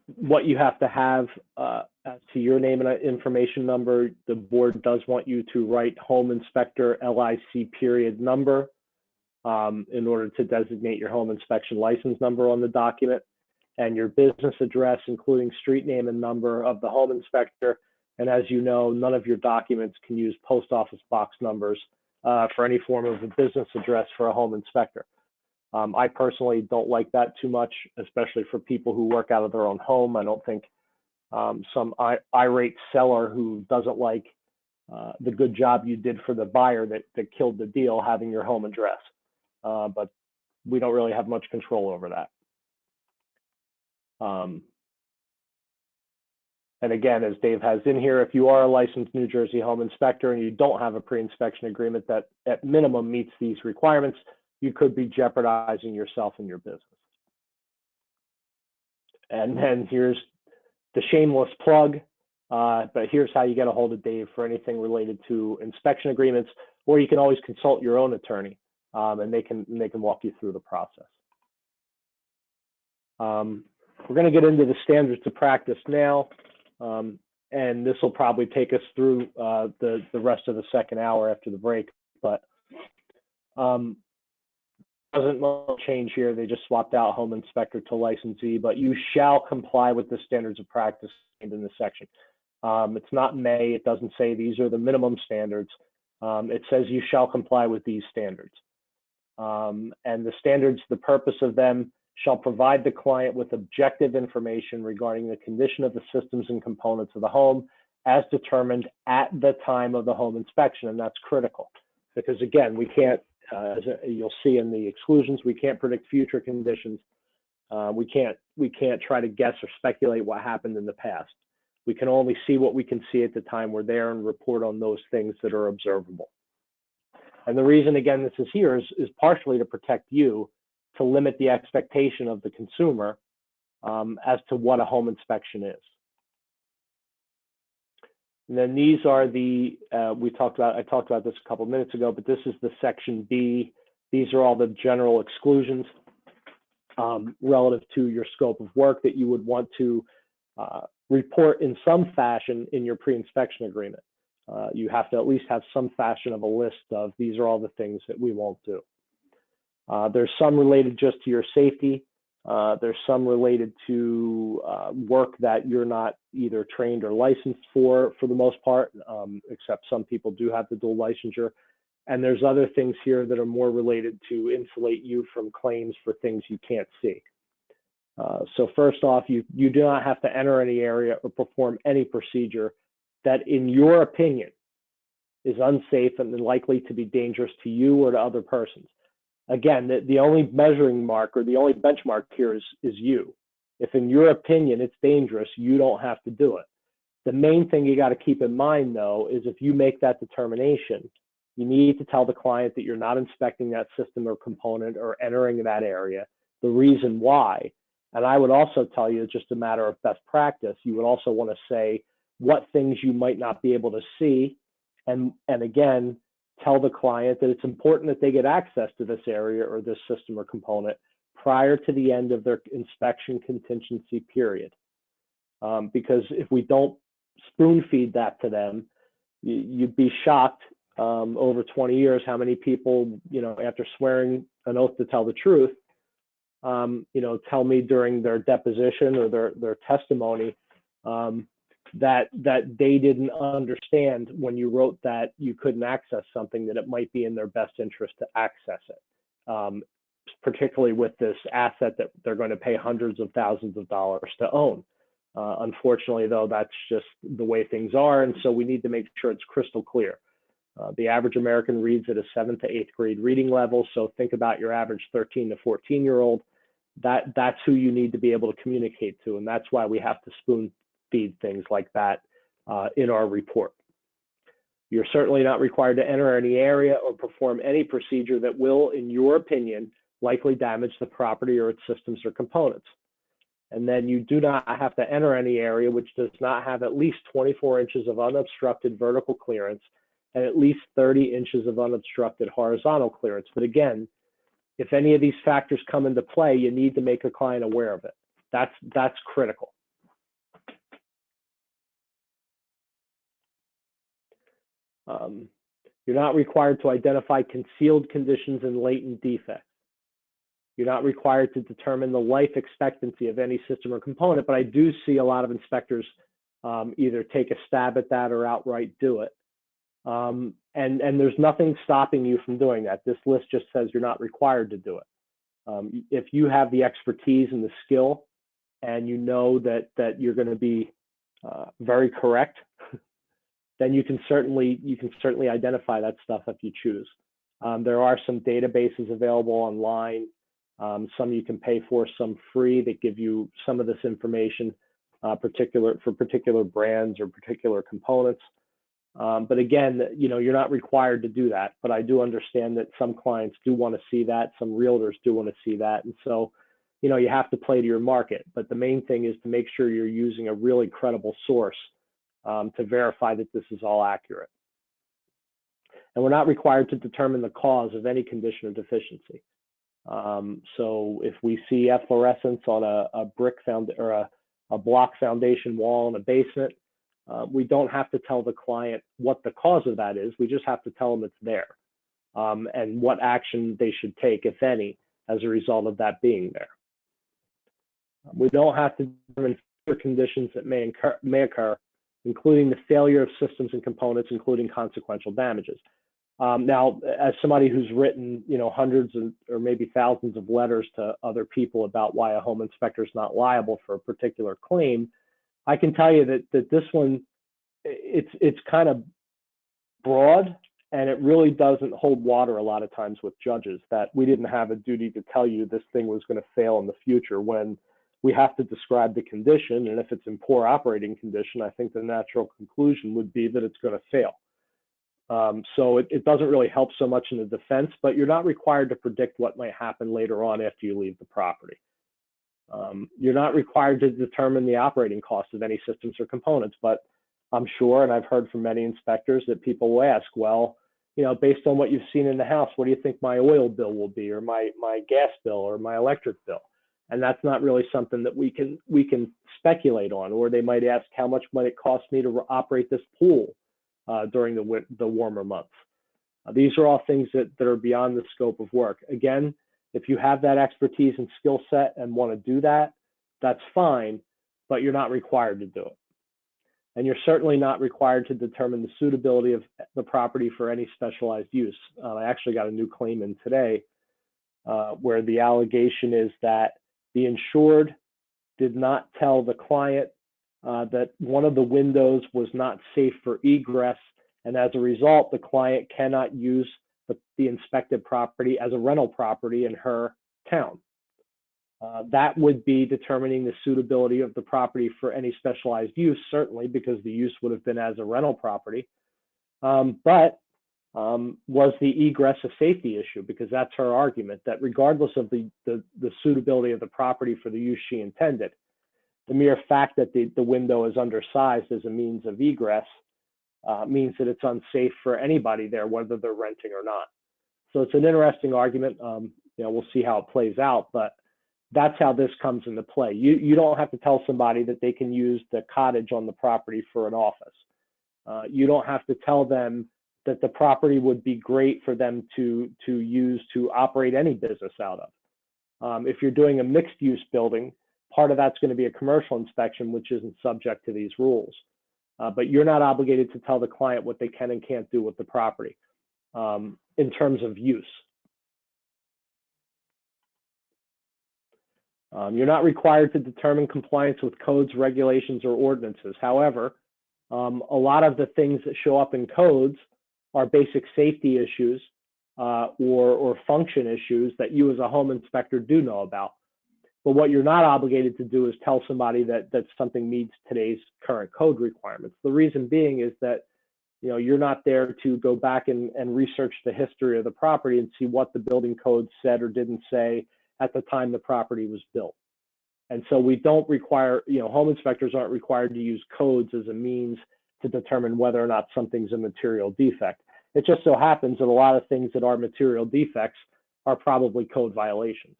what you have to have as to your name and information number, the board does want you to write home inspector LIC period number in order to designate your home inspection license number on the document, and your business address, including street name and number of the home inspector. And as you know, none of your documents can use post office box numbers for any form of a business address for a home inspector. I personally don't like that too much, especially for people who work out of their own home. I don't think some irate seller who doesn't like the good job you did for the buyer that killed the deal having your home address. But we don't really have much control over that. And again, as Dave has in here, if you are a licensed New Jersey home inspector and you don't have a pre-inspection agreement that at minimum meets these requirements, you could be jeopardizing yourself and your business. And then here's the shameless plug, but here's how you get a hold of Dave for anything related to inspection agreements, or you can always consult your own attorney, and they can walk you through the process. We're going to get into the standards of practice now, and this will probably take us through the rest of the second hour after the break, but doesn't much change here. They just swapped out home inspector to licensee, but you shall comply with the standards of practice in this section. It's not may, it doesn't say these are the minimum standards. It says you shall comply with these standards. And the standards, the purpose of them shall provide the client with objective information regarding the condition of the systems and components of the home as determined at the time of the home inspection. And that's critical because, again, we can't, as you'll see in the exclusions, we can't predict future conditions. We can't try to guess or speculate what happened in the past. We can only see what we can see at the time we're there and report on those things that are observable. And the reason, again, this is here is partially to protect you, to limit the expectation of the consumer as to what a home inspection is. And then these are the, I talked about this a couple of minutes ago, but this is the section B. These are all the general exclusions relative to your scope of work that you would want to report in some fashion in your pre-inspection agreement. You have to at least have some fashion of a list of these are all the things that we won't do. There's some related just to your safety. There's some related to work that you're not either trained or licensed for the most part, except some people do have the dual licensure. And there's other things here that are more related to insulate you from claims for things you can't see. So first off, you do not have to enter any area or perform any procedure that, in your opinion, is unsafe and likely to be dangerous to you or to other persons. Again, the only measuring mark or the only benchmark here is you. If in your opinion it's dangerous, you don't have to do it. The main thing you got to keep in mind, though, is if you make that determination, you need to tell the client that you're not inspecting that system or component or entering that area, the reason why. And I would also tell you, just a matter of best practice, you would also want to say what things you might not be able to see. And again, tell the client that it's important that they get access to this area or this system or component prior to the end of their inspection contingency period. Because if we don't spoon feed that to them, you'd be shocked over 20 years how many people, after swearing an oath to tell the truth, tell me during their deposition or their testimony that they didn't understand when you wrote that you couldn't access something, that it might be in their best interest to access it, particularly with this asset that they're going to pay hundreds of thousands of dollars to own. Unfortunately, though, that's just the way things are, and so we need to make sure it's crystal clear. The average American reads at a 7th to 8th grade reading level, so think about your average 13 to 14-year-old. That's who you need to be able to communicate to, and that's why we have to spoon feed things like that in our report. You're certainly not required to enter any area or perform any procedure that will, in your opinion, likely damage the property or its systems or components. And then you do not have to enter any area which does not have at least 24 inches of unobstructed vertical clearance and at least 30 inches of unobstructed horizontal clearance. But again, if any of these factors come into play, you need to make a client aware of it. That's critical. You're not required to identify concealed conditions and latent defects. You're not required to determine the life expectancy of any system or component, but I do see a lot of inspectors either take a stab at that or outright do it. And there's nothing stopping you from doing that. This list just says you're not required to do it. If you have the expertise and the skill, and you know that you're going to be very correct, then you can certainly identify that stuff if you choose. There are some databases available online. Some you can pay for, some free, that give you some of this information, for particular brands or particular components. But again, you're not required to do that. But I do understand that some clients do want to see that, some realtors do want to see that, and so you have to play to your market. But the main thing is to make sure you're using a really credible source to verify that this is all accurate. And we're not required to determine the cause of any condition or deficiency. So if we see efflorescence on a brick or a block foundation wall in a basement, we don't have to tell the client what the cause of that is. We just have to tell them it's there, and what action they should take, if any, as a result of that being there. We don't have to determine further conditions that may occur, including the failure of systems and components, including consequential damages. Now, as somebody who's written, hundreds or maybe thousands of letters to other people about why a home inspector is not liable for a particular claim, I can tell you that this one, it's kind of broad, and it really doesn't hold water a lot of times with judges, that we didn't have a duty to tell you this thing was going to fail in the future, when we have to describe the condition. And if it's in poor operating condition, I think the natural conclusion would be that it's going to fail. So it doesn't really help so much in the defense, but you're not required to predict what might happen later on after you leave the property. You're not required to determine the operating cost of any systems or components, but I'm sure, and I've heard from many inspectors, that people will ask, well, based on what you've seen in the house, what do you think my oil bill will be, or my gas bill, or my electric bill? And that's not really something that we can speculate on. Or they might ask, how much might it cost me to operate this pool during the warmer months? These are all things that are beyond the scope of work. Again, if you have that expertise and skill set and want to do that, that's fine, but you're not required to do it. And you're certainly not required to determine the suitability of the property for any specialized use. I actually got a new claim in today where the allegation is that the insured did not tell the client that one of the windows was not safe for egress, and as a result, the client cannot use the inspected property as a rental property in her town. That would be determining the suitability of the property for any specialized use, certainly, because the use would have been as a rental property. But was the egress a safety issue? Because that's her argument, that regardless of the suitability of the property for the use she intended, the mere fact that the window is undersized as a means of egress means that it's unsafe for anybody there, whether they're renting or not. So it's an interesting argument. We'll see how it plays out, but that's how this comes into play. You don't have to tell somebody that they can use the cottage on the property for an office. You don't have to tell them that the property would be great for them to use to operate any business out of. If you're doing a mixed use building, part of that's going to be a commercial inspection, which isn't subject to these rules. But you're not obligated to tell the client what they can and can't do with the property in terms of use. You're not required to determine compliance with codes, regulations, or ordinances. However, a lot of the things that show up in codes are basic safety issues or function issues that you as a home inspector do know about. But what you're not obligated to do is tell somebody that something meets today's current code requirements. The reason being is that you're not there to go back and research the history of the property and see what the building code said or didn't say at the time the property was built. And so we don't require, home inspectors aren't required to use codes as a means to determine whether or not something's a material defect. It just so happens that a lot of things that are material defects are probably code violations.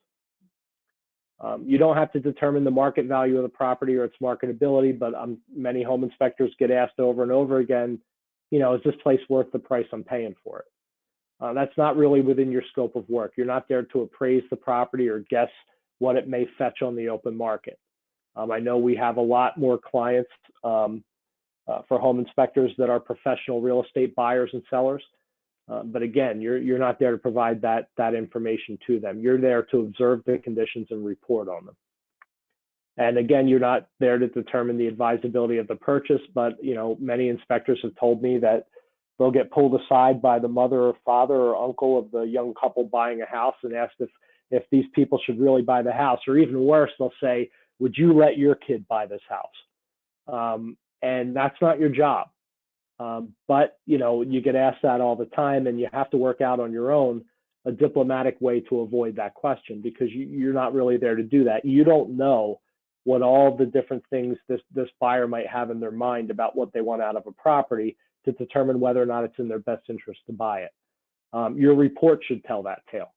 You don't have to determine the market value of the property or its marketability, but many home inspectors get asked over and over again, is this place worth the price I'm paying for it? That's not really within your scope of work. You're not there to appraise the property or guess what it may fetch on the open market. I know we have a lot more clients for home inspectors that are professional real estate buyers and sellers. But again, you're not there to provide that information to them. You're there to observe the conditions and report on them. And again, you're not there to determine the advisability of the purchase, but many inspectors have told me that they'll get pulled aside by the mother or father or uncle of the young couple buying a house and asked if these people should really buy the house, or even worse, they'll say, would you let your kid buy this house? And that's not your job. But you get asked that all the time, and you have to work out on your own a diplomatic way to avoid that question, because you're not really there to do that. You don't know what all the different things this buyer might have in their mind about what they want out of a property to determine whether or not it's in their best interest to buy it. Your report should tell that tale.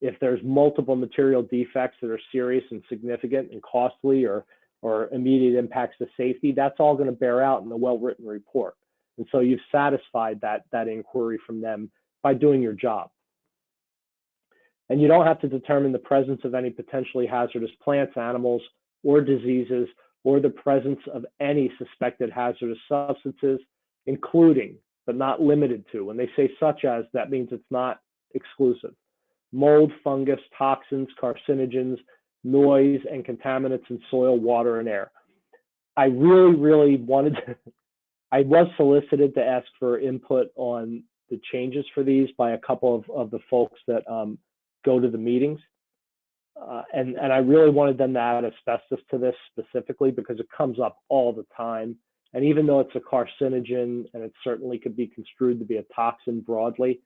If there's multiple material defects that are serious and significant and costly or immediate impacts to safety, that's all going to bear out in a well-written report. And so you've satisfied that inquiry from them by doing your job. And you don't have to determine the presence of any potentially hazardous plants, animals, or diseases, or the presence of any suspected hazardous substances, including, but not limited to. When they say such as, that means it's not exclusive. Mold, fungus, toxins, carcinogens, noise, and contaminants in soil, water, and air. I really wanted to, I was solicited to ask for input on the changes for these by a couple of the folks that go to the meetings. And I really wanted them to add asbestos to this specifically because it comes up all the time. And even though it's a carcinogen and it certainly could be construed to be a toxin broadly,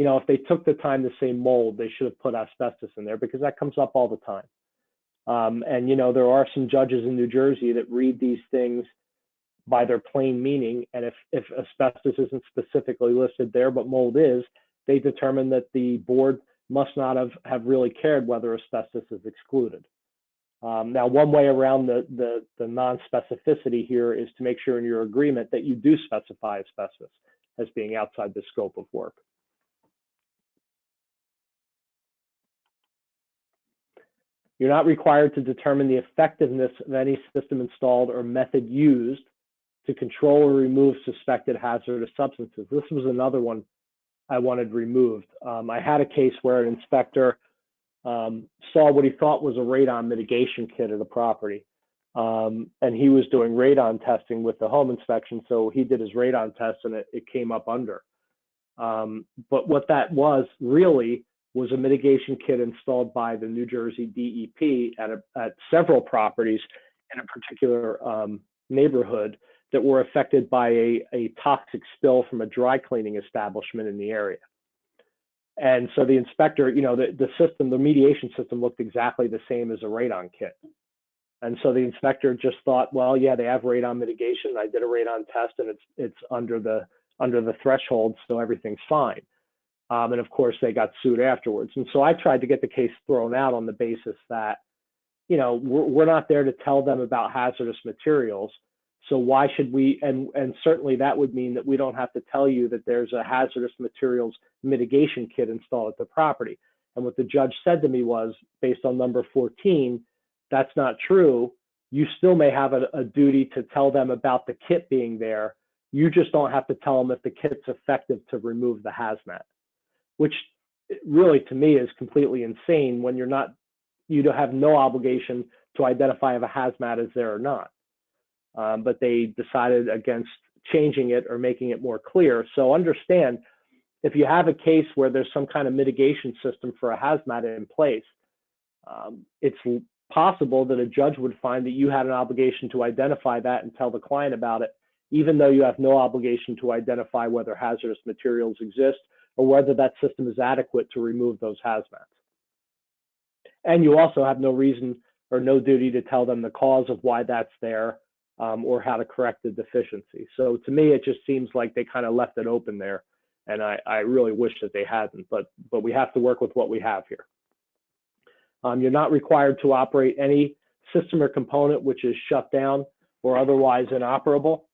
if they took the time to say mold, they should have put asbestos in there because that comes up all the time. And there are some judges in New Jersey that read these things by their plain meaning. And if asbestos isn't specifically listed there, but mold is, they determine that the board must not have really cared whether asbestos is excluded. Now, one way around the non-specificity here is to make sure in your agreement that you do specify asbestos as being outside the scope of work. You're not required to determine the effectiveness of any system installed or method used to control or remove suspected hazardous substances. This was another one I wanted removed. I had a case where an inspector saw what he thought was a radon mitigation kit at a property. And he was doing radon testing with the home inspection. So he did his radon test and it came up under. But what that was really was a mitigation kit installed by the New Jersey DEP at several properties in a particular neighborhood that were affected by a toxic spill from a dry cleaning establishment in the area. And so the inspector, the mediation system looked exactly the same as a radon kit. And so the inspector just thought, well, yeah, they have radon mitigation. I did a radon test and it's under the threshold, so everything's fine. And of course, they got sued afterwards. And so I tried to get the case thrown out on the basis that, we're not there to tell them about hazardous materials. So why should we, and certainly that would mean that we don't have to tell you that there's a hazardous materials mitigation kit installed at the property. And what the judge said to me was, based on number 14, that's not true. You still may have a duty to tell them about the kit being there. You just don't have to tell them if the kit's effective to remove the hazmat, which really to me is completely insane when you don't have no obligation to identify if a hazmat is there or not. But they decided against changing it or making it more clear. So understand, if you have a case where there's some kind of mitigation system for a hazmat in place, it's possible that a judge would find that you had an obligation to identify that and tell the client about it, even though you have no obligation to identify whether hazardous materials exist or whether that system is adequate to remove those hazmats. And you also have no reason or no duty to tell them the cause of why that's there or how to correct the deficiency. So to me, it just seems like they kind of left it open there. And I really wish that they hadn't, but we have to work with what we have here. You're not required to operate any system or component which is shut down or otherwise inoperable.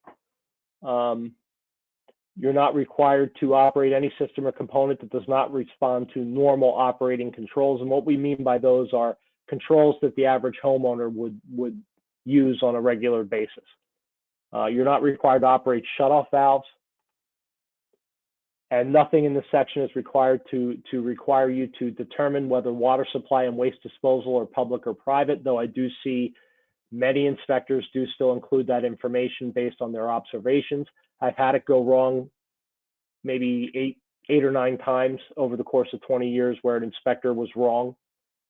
You're not required to operate any system or component that does not respond to normal operating controls. And what we mean by those are controls that the average homeowner would use on a regular basis. You're not required to operate shutoff valves, and nothing in this section is required to require you to determine whether water supply and waste disposal are public or private, though I do see many inspectors do still include that information based on their observations. I've had it go wrong maybe eight or nine times over the course of 20 years where an inspector was wrong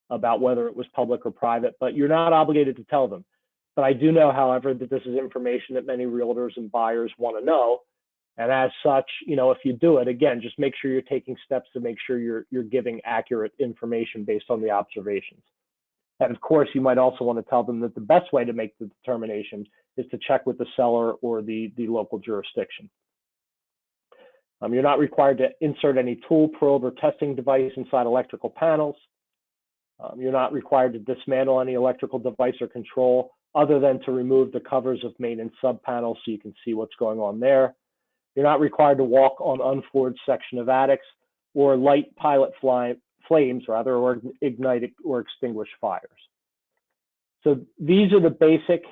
about whether it was public or private, but you're not obligated to tell them. But I do know, however, that this is information that many realtors and buyers want to know. And as such, you know, if you do it, again, just make sure you're taking steps to make sure you're giving accurate information based on the observations. And of course, you might also want to tell them that the best way to make the determination is to check with the seller or the local jurisdiction. You're not required to insert any tool, probe, or testing device inside electrical panels. You're not required to dismantle any electrical device or control other than to remove the covers of main and sub panels so you can see what's going on there. You're not required to walk on unfloored section of attics or light pilot flames, or ignite or extinguish fires. So these are the basic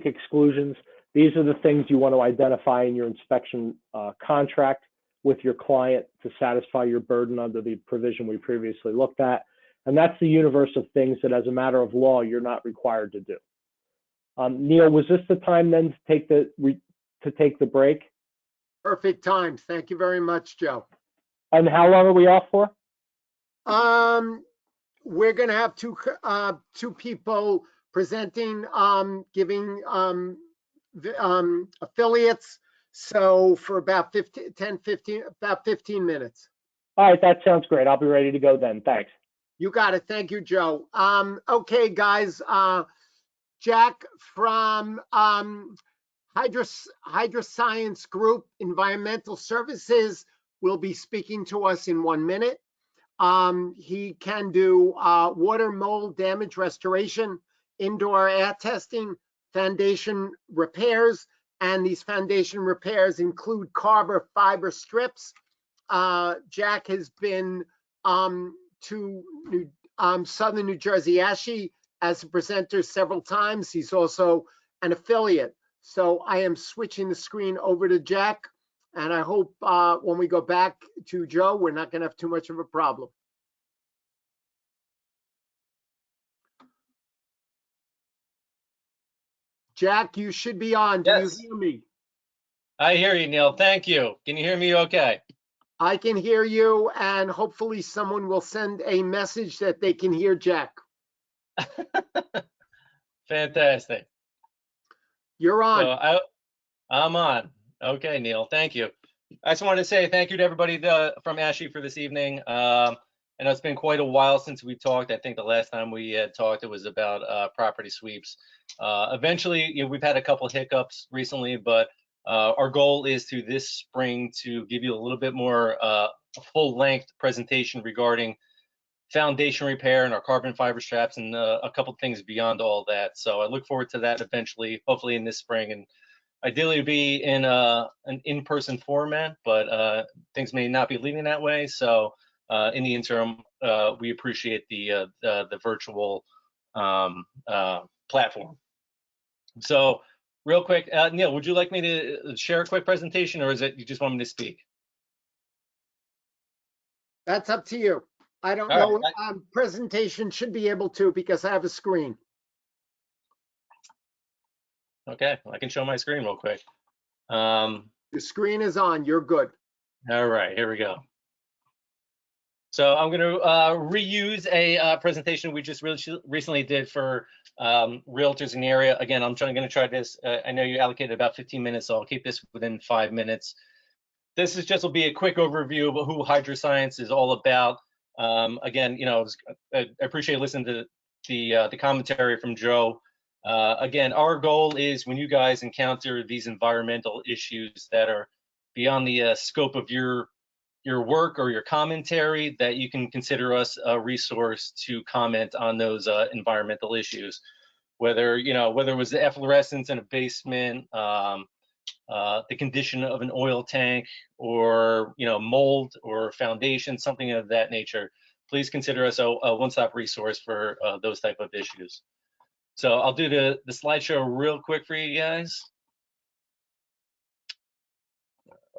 exclusions. These are the things you want to identify in your inspection contract with your client to satisfy your burden under the provision we previously looked at. And that's the universe of things that as a matter of law, you're not required to do. Neil, was this the time then to take the break? Perfect time. Thank you very much, Joe. And how long are we off for? We're going to have two people presenting, giving affiliates. So for about 15 minutes. All right, that sounds great. I'll be ready to go then. Thanks. You got it. Thank you, Joe. Okay, guys. Jack from Hydroscience Group Environmental Services will be speaking to us in 1 minute. He can do water mold damage restoration, indoor air testing, foundation repairs, and these foundation repairs include carbon fiber strips. Jack has been to Southern New Jersey ASHI as a presenter several times. He's also an affiliate. So I am switching the screen over to Jack, and I hope when we go back to Joe, we're not going to have too much of a problem. Jack, you should be on. Yes. Do you hear me? I hear you, Neil. Thank you. Can you hear me okay? I can hear you, and hopefully someone will send a message that they can hear Jack. Fantastic. You're on. So I'm on. Okay, Neil. Thank you. I just wanted to say thank you to everybody from ASHI for this evening. I know it's been quite a while since we talked. I think the last time we had talked, it was about property sweeps. Eventually, you know, we've had a couple of hiccups recently, but our goal is to this spring to give you a little bit more a full-length presentation regarding foundation repair and our carbon fiber straps and a couple of things beyond all that. So I look forward to that eventually, hopefully in this spring, and ideally be in an in-person format, but things may not be leading that way. So in the interim, we appreciate the virtual platform. So real quick, Neil, would you like me to share a quick presentation, or is it you just want me to speak? That's up to you. I don't All know. right. Presentation should be able to because I have a screen. Okay, I can show my screen real quick. The screen is on. You're good. All right, here we go. So I'm going to reuse a presentation we just recently did for realtors in the area. Again, I'm going to try this. I know you allocated about 15 minutes, so I'll keep this within 5 minutes. This is just will be a quick overview of who Hydroscience is all about. Again, you know, I appreciate listening to the commentary from Joe. Again, our goal is when you guys encounter these environmental issues that are beyond the scope of your work or your commentary, that you can consider us a resource to comment on those environmental issues. Whether it was the efflorescence in a basement, the condition of an oil tank, or mold or foundation, something of that nature, please consider us a one-stop resource for those type of issues. So I'll do the slideshow real quick for you guys.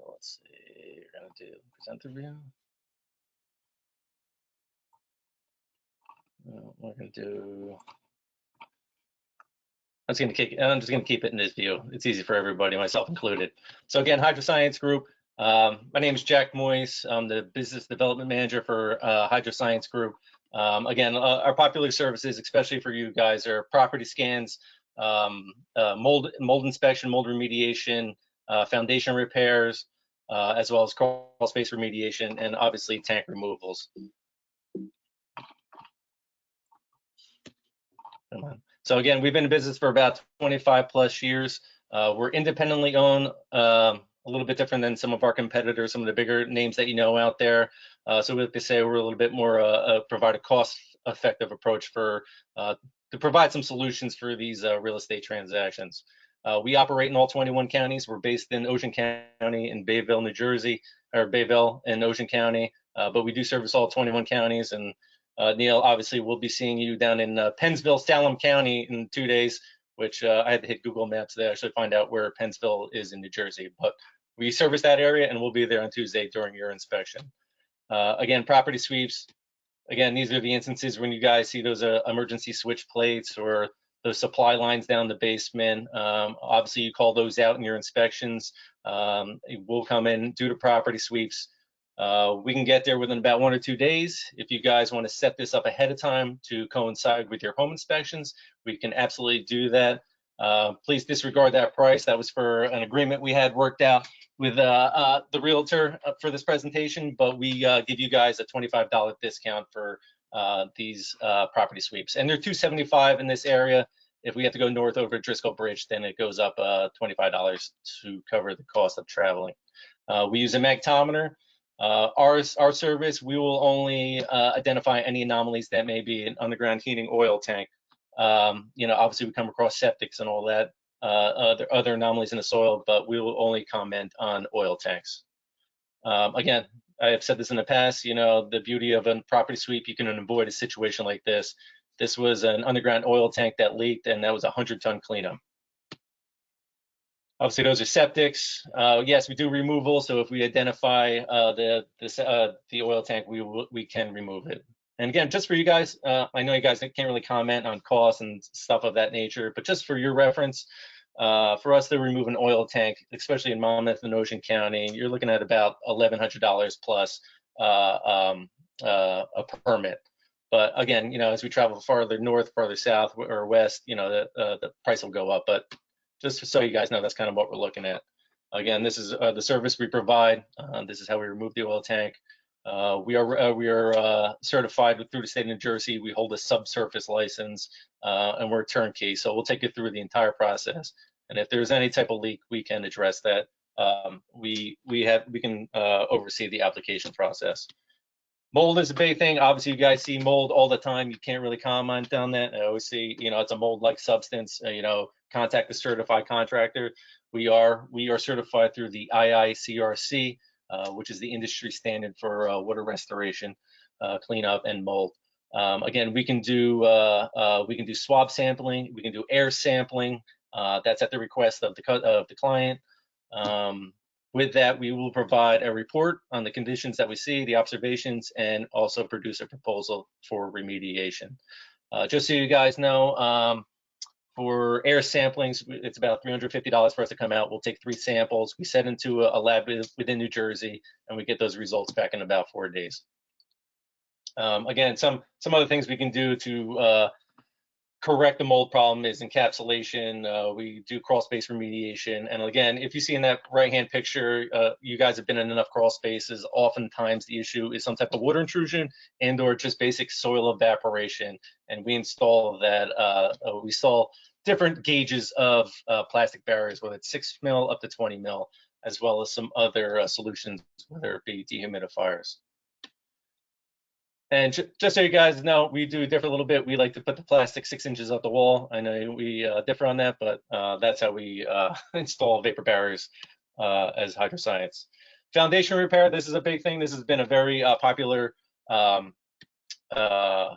Let's see, we're gonna do present the view. We're gonna do. I'm just gonna keep it in this view. It's easy for everybody, myself included. So again, Hydroscience Group. My name is Jack Moyes. I'm the business development manager for Hydroscience Group. Again, our popular services, especially for you guys, are property scans, mold inspection, mold remediation, foundation repairs, as well as crawl space remediation, and obviously tank removals. Come on. So again, we've been in business for about 25 plus years. We're independently owned, a little bit different than some of our competitors, some of the bigger names that you know out there. So we like to say we're a little bit more provide a cost-effective approach for to provide some solutions for these real estate transactions. We operate in all 21 counties. We're based in Ocean County in Bayville, New Jersey, or Bayville in Ocean County, but we do service all 21 counties. And Neil, obviously, we'll be seeing you down in Pennsville, Salem County in 2 days, which I had to hit Google Maps to actually find out where Pennsville is in New Jersey. But we service that area, and we'll be there on Tuesday during your inspection. Again, property sweeps. Again, these are the instances when you guys see those emergency switch plates or those supply lines down the basement. Obviously, you call those out in your inspections. We'll come in, do the property sweeps. We can get there within about 1 or 2 days. If you guys want to set this up ahead of time to coincide with your home inspections, we can absolutely do that. Please disregard that price. That was for an agreement we had worked out with the realtor for this presentation, but we give you guys a $25 discount for these property sweeps. And they're $275 in this area. If we have to go north over Driscoll Bridge, then it goes up $25 to cover the cost of traveling. We use a magnetometer. Our service, we will only identify any anomalies that may be an underground heating oil tank. Obviously we come across septics and all that, other anomalies in the soil, but we will only comment on oil tanks. Again, I have said this in the past, the beauty of a property sweep, you can avoid a situation like this. This was an underground oil tank that leaked, and that was a 100-ton cleanup. Obviously, those are septics. Yes, we do removal. So if we identify the oil tank, we can remove it. And again, just for you guys, I know you guys can't really comment on costs and stuff of that nature, but just for your reference, for us to remove an oil tank, especially in Monmouth and Ocean County, you're looking at about $1,100 plus a permit. But again, as we travel farther north, farther south, or west, the price will go up. But just so you guys know, that's kind of what we're looking at. Again, this is the service we provide. This is how we remove the oil tank. We are certified through the state of New Jersey. We hold a subsurface license, and we're turnkey. So we'll take you through the entire process. And if there's any type of leak, we can address that. We can oversee the application process. Mold is a big thing. Obviously, you guys see mold all the time. You can't really comment on that. I always see, it's a mold-like substance. Contact the certified contractor. We are certified through the IICRC, which is the industry standard for water restoration, cleanup, and mold. Again, we can do swab sampling. We can do air sampling. That's at the request of the client. With that, we will provide a report on the conditions that we see, the observations, and also produce a proposal for remediation. Just so you guys know, for air samplings, it's about $350 for us to come out. We'll take 3 samples. We send into a lab within New Jersey, and we get those results back in about 4 days. Again, some other things we can do to correct the mold problem is encapsulation. We do crawl space remediation. And again, if you see in that right-hand picture, you guys have been in enough crawl spaces. Oftentimes the issue is some type of water intrusion and or just basic soil evaporation. And we install that, we install different gauges of plastic barriers, whether it's 6 mil up to 20 mil, as well as some other solutions, whether it be dehumidifiers. And just so you guys know, we do differ a little bit. We like to put the plastic 6 inches up the wall. I know we differ on that, but that's how we install vapor barriers as Hydroscience. Foundation repair, this is a big thing. This has been a very popular um, uh,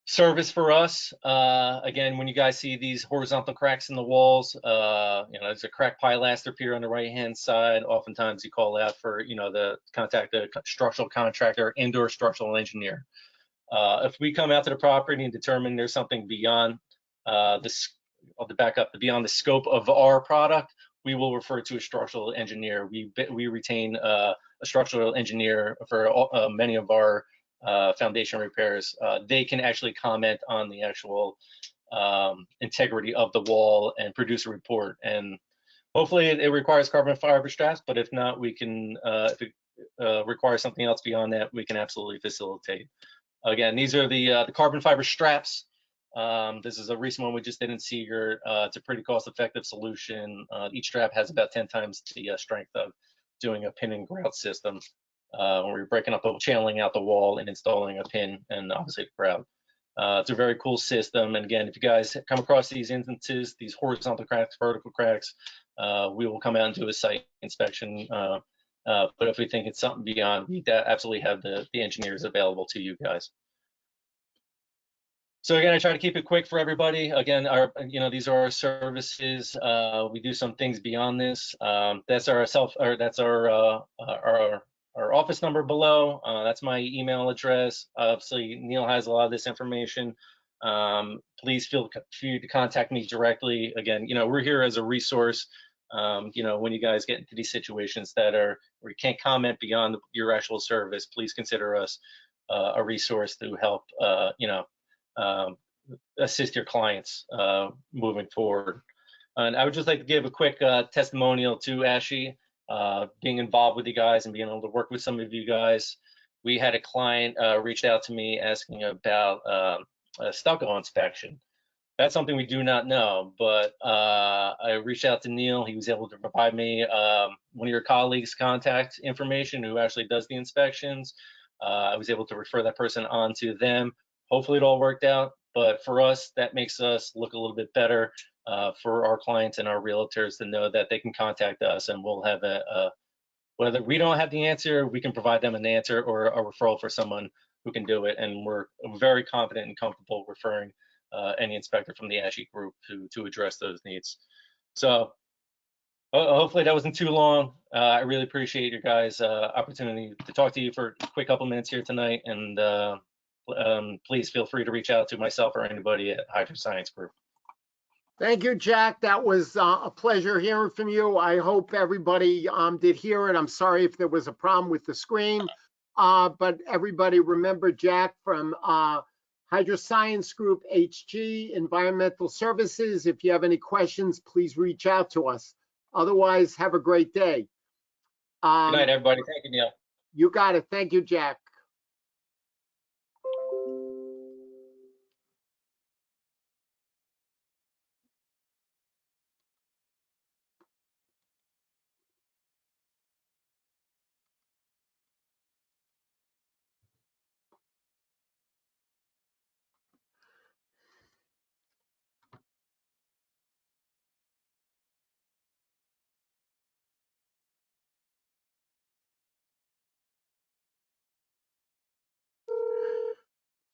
service for us. Again, when you guys see these horizontal cracks in the walls, there's a crack pilaster pier on the right-hand side. Oftentimes you call out for, the contact the structural contractor, indoor structural engineer. If we come out to the property and determine there's something beyond beyond the scope of our product, we will refer to a structural engineer. We retain a structural engineer for many of our foundation repairs. They can actually comment on the actual integrity of the wall and produce a report. And hopefully it requires carbon fiber straps, but if not, we can, if it requires something else beyond that, we can absolutely facilitate. Again, these are the carbon fiber straps. This is a recent one we just did in Seeger. It's a pretty cost-effective solution. Each strap has about 10 times the strength of doing a pin and grout system. When we're breaking up, channeling out the wall and installing a pin and obviously the grout. It's a very cool system. And again, if you guys come across these instances, these horizontal cracks, vertical cracks, we will come out and do a site inspection. But if we think it's something beyond, we absolutely have the engineers available to you guys. So again, I try to keep it quick for everybody. Again, these are our services. We do some things beyond this. That's our our office number below. That's my email address. Obviously, Neil has a lot of this information. Please feel free to contact me directly. Again, we're here as a resource. When you guys get into these situations where you can't comment beyond your actual service, please consider us a resource to help, assist your clients moving forward. And I would just like to give a quick testimonial to Ashi, being involved with you guys and being able to work with some of you guys. We had a client reached out to me asking about a stucco inspection. That's something we do not know, but I reached out to Neil. He was able to provide me one of your colleagues' contact information who actually does the inspections. I was able to refer that person on to them. Hopefully it all worked out, but for us, that makes us look a little bit better for our clients and our realtors to know that they can contact us and we'll have whether we don't have the answer, we can provide them an answer or a referral for someone who can do it. And we're very confident and comfortable referring any inspector from the ASHI group to address those needs. So hopefully that wasn't too long. I really appreciate your guys' opportunity to talk to you for a quick couple minutes here tonight. And please feel free to reach out to myself or anybody at Hydroscience Group. Thank you, Jack. That was a pleasure hearing from you. I hope everybody did hear it. I'm sorry if there was a problem with the screen, but everybody remember Jack from Hydroscience Group HG, Environmental Services. If you have any questions, please reach out to us. Otherwise, have a great day. Good night, everybody. Thank you, Neil. You got it. Thank you, Jack.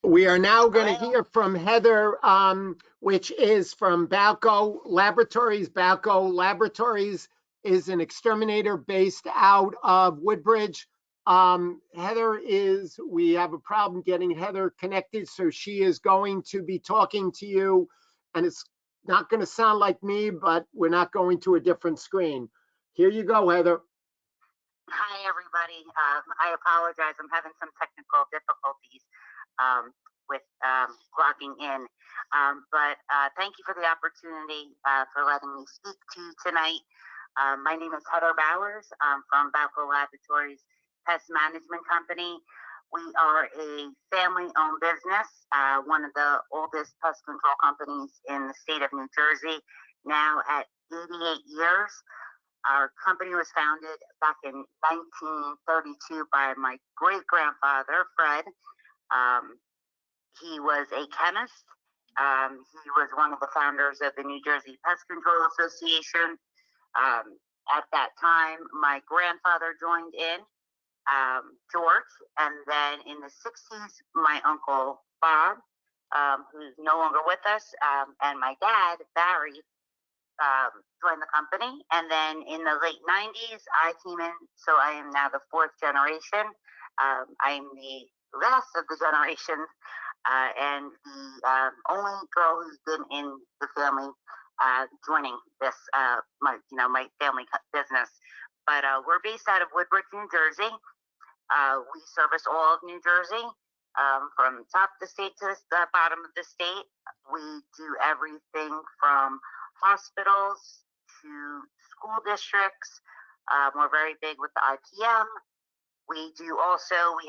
We are now going to hear from Heather, which is from Balco Laboratories. Balco Laboratories is an exterminator based out of Woodbridge. We have a problem getting Heather connected, so she is going to be talking to you, and it's not going to sound like me, but we're not going to a different screen. Here you go, Heather. Hi, everybody. I apologize. I'm having some technical difficulties with logging in. But thank you for the opportunity for letting me speak to you tonight. My name is Heather Bowers. I'm from Balco Laboratories Pest Management Company. We are a family-owned business, one of the oldest pest control companies in the state of New Jersey, now at 88 years. Our company was founded back in 1932 by my great-grandfather, Fred. He was a chemist. He was one of the founders of the New Jersey Pest Control Association. At that time, my grandfather joined in, George, and then in the 60s, my uncle Bob, who's no longer with us, and my dad, Barry, joined the company. And then in the late 90s, I came in, so I am now the fourth generation. I'm the last of the generation, and the only girl who's been in the family joining this, my family business. But we're based out of Woodbridge, New Jersey. We service all of New Jersey, from top of the state to the bottom of the state. We do everything from hospitals to school districts. We're very big with the IPM. We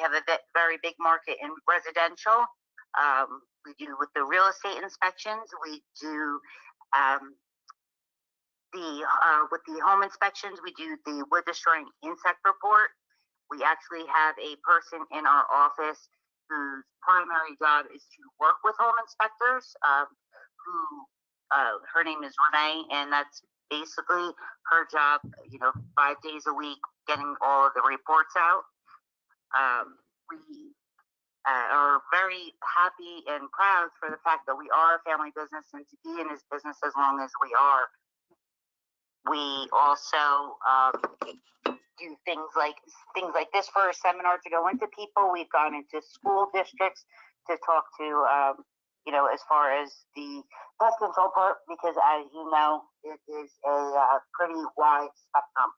have a very big market in residential. We do with the real estate inspections. We do with the home inspections, we do the wood destroying insect report. We actually have a person in our office whose primary job is to work with home inspectors, her name is Renee, and that's basically her job, 5 days a week, getting all of the reports out. We are very happy and proud for the fact that we are a family business and to be in this business as long as we are. We also do things like this for a seminar to go into people. We've gone into school districts to talk to, as far as the pest control part, because as you know, it is a pretty wide spectrum.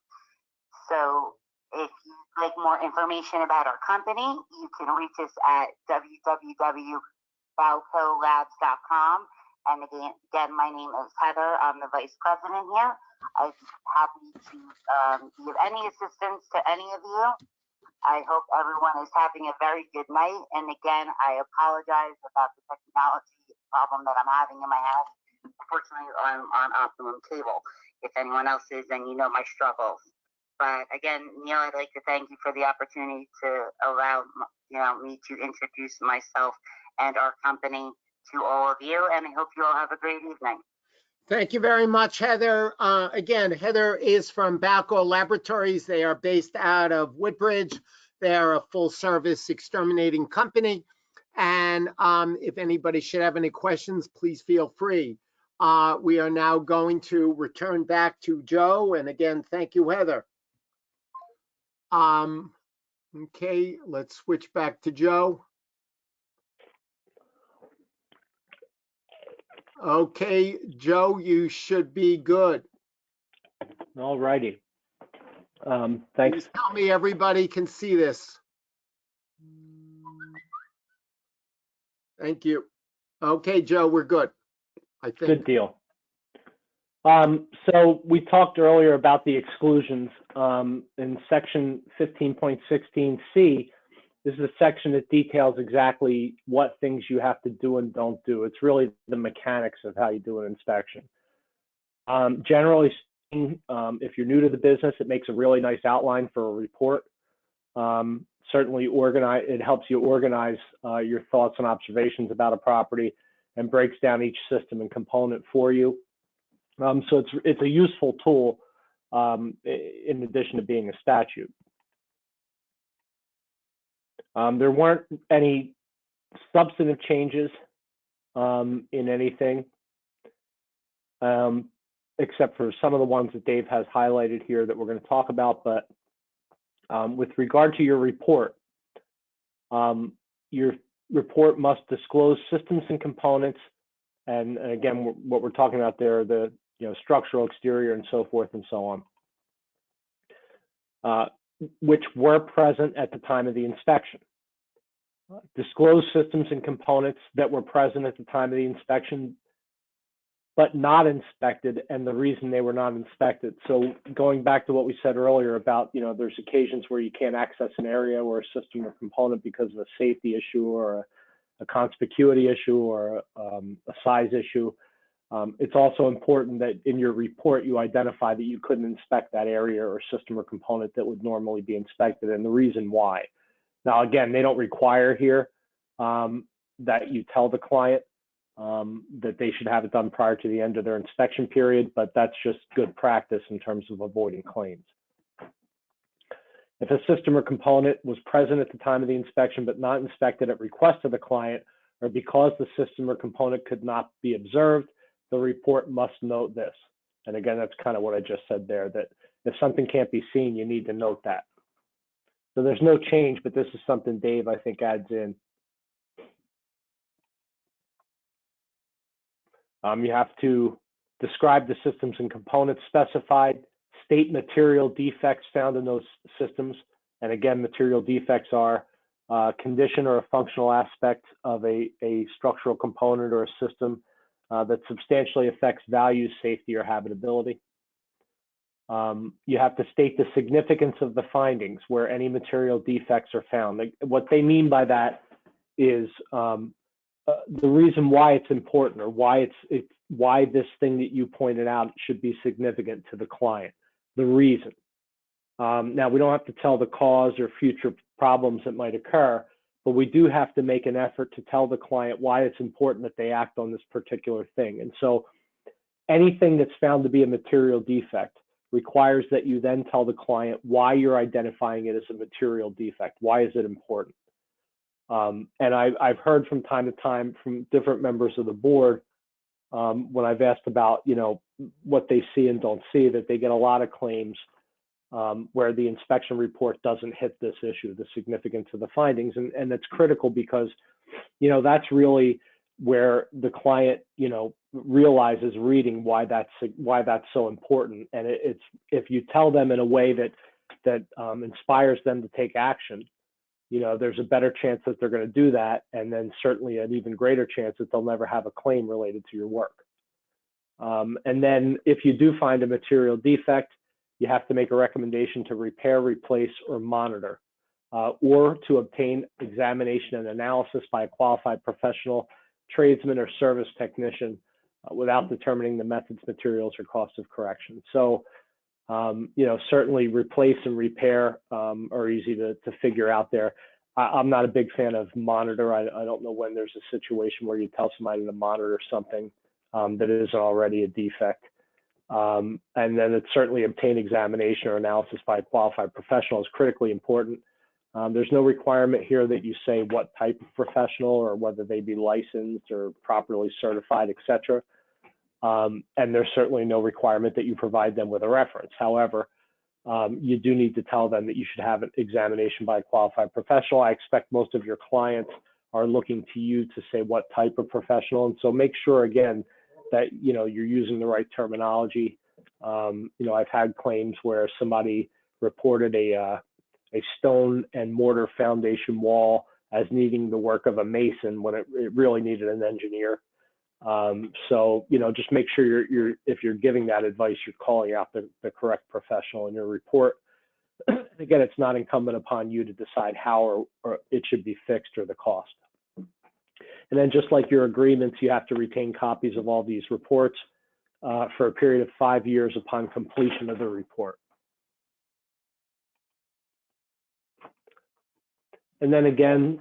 So if you'd like more information about our company, you can reach us at www.balcolabs.com. And again, my name is Heather. I'm the vice president here. I'd be happy to be of any assistance to any of you. I hope everyone is having a very good night. And again, I apologize about the technology problem that I'm having in my house. Unfortunately, I'm on optimum cable. If anyone else is, then you know my struggles. But again, Neil, I'd like to thank you for the opportunity to allow me to introduce myself and our company to all of you. And I hope you all have a great evening. Thank you very much, Heather. Again, Heather is from Balco Laboratories. They are based out of Woodbridge. They are a full-service exterminating company. And if anybody should have any questions, please feel free. We are now going to return back to Joe. And again, thank you, Heather. Okay, let's switch back to Joe. Okay, Joe, you should be good. All righty. Thanks. Please tell me everybody can see this. Thank you. Okay, Joe, we're good, I think. Good deal. So we talked earlier about the exclusions in section 15.16C. This is a section that details exactly what things you have to do and don't do. It's really the mechanics of how you do an inspection. Generally speaking, if you're new to the business, it makes a really nice outline for a report. Certainly it helps you organize your thoughts and observations about a property and breaks down each system and component for you. So it's a useful tool in addition to being a statute. There weren't any substantive changes in anything, except for some of the ones that Dave has highlighted here that we're going to talk about. But with regard to your report must disclose systems and components. And again, what we're talking about there are the structural, exterior, and so forth and so on, which were present at the time of the inspection. Disclose systems and components that were present at the time of the inspection, but not inspected, and the reason they were not inspected. So going back to what we said earlier about, there's occasions where you can't access an area or a system or component because of a safety issue or a conspicuity issue or a size issue. It's also important that in your report, you identify that you couldn't inspect that area or system or component that would normally be inspected and the reason why. Now, again, they don't require here, that you tell the client that they should have it done prior to the end of their inspection period, but that's just good practice in terms of avoiding claims. If a system or component was present at the time of the inspection but not inspected at request of the client, or because the system or component could not be observed, the report must note this. And again, that's kind of what I just said there, that if something can't be seen, you need to note that. So there's no change, but this is something Dave, I think, adds in. You have to describe the systems and components specified, state material defects found in those systems. And again, material defects are condition or a functional aspect of a structural component or a system that substantially affects value, safety, or habitability. You have to state the significance of the findings where any material defects are found. What they mean by that is the reason why it's important, or why why this thing that you pointed out should be significant to the client, the reason. Now, we don't have to tell the cause or future problems that might occur, but we do have to make an effort to tell the client why it's important that they act on this particular thing. And so anything that's found to be a material defect requires that you then tell the client why you're identifying it as a material defect. Why is it important? And I've heard from time to time from different members of the board, when I've asked about, you know, what they see and don't see, that they get a lot of claims where the inspection report doesn't hit this issue, the significance of the findings. And it's critical because, you know, that's really where the client, you know, realizes reading why that's so important. And it's, if you tell them in a way that inspires them to take action, you know, there's a better chance that they're going to do that, and then certainly an even greater chance that they'll never have a claim related to your work. And then if you do find a material defect, you have to make a recommendation to repair, replace, or monitor, or to obtain examination and analysis by a qualified professional, tradesman, or service technician without determining the methods, materials, or cost of correction. So, you know, certainly replace and repair are easy to figure out there. I'm not a big fan of monitor. I don't know when there's a situation where you tell somebody to monitor something that is already a defect. And then it's certainly obtain examination or analysis by a qualified professional is critically important. There's no requirement here that you say what type of professional or whether they be licensed or properly certified, et cetera. And there's certainly no requirement that you provide them with a reference. However, you do need to tell them that you should have an examination by a qualified professional. I expect most of your clients are looking to you to say what type of professional. And so make sure, again, that, you know, you're using the right terminology. You know, I've had claims where somebody reported a stone and mortar foundation wall as needing the work of a mason when it really needed an engineer. So, you know, just make sure if you're giving that advice, you're calling out the correct professional in your report. Again, it's not incumbent upon you to decide how or it should be fixed or the cost. And then just like your agreements, you have to retain copies of all these reports for a period of 5 years upon completion of the report. And then again,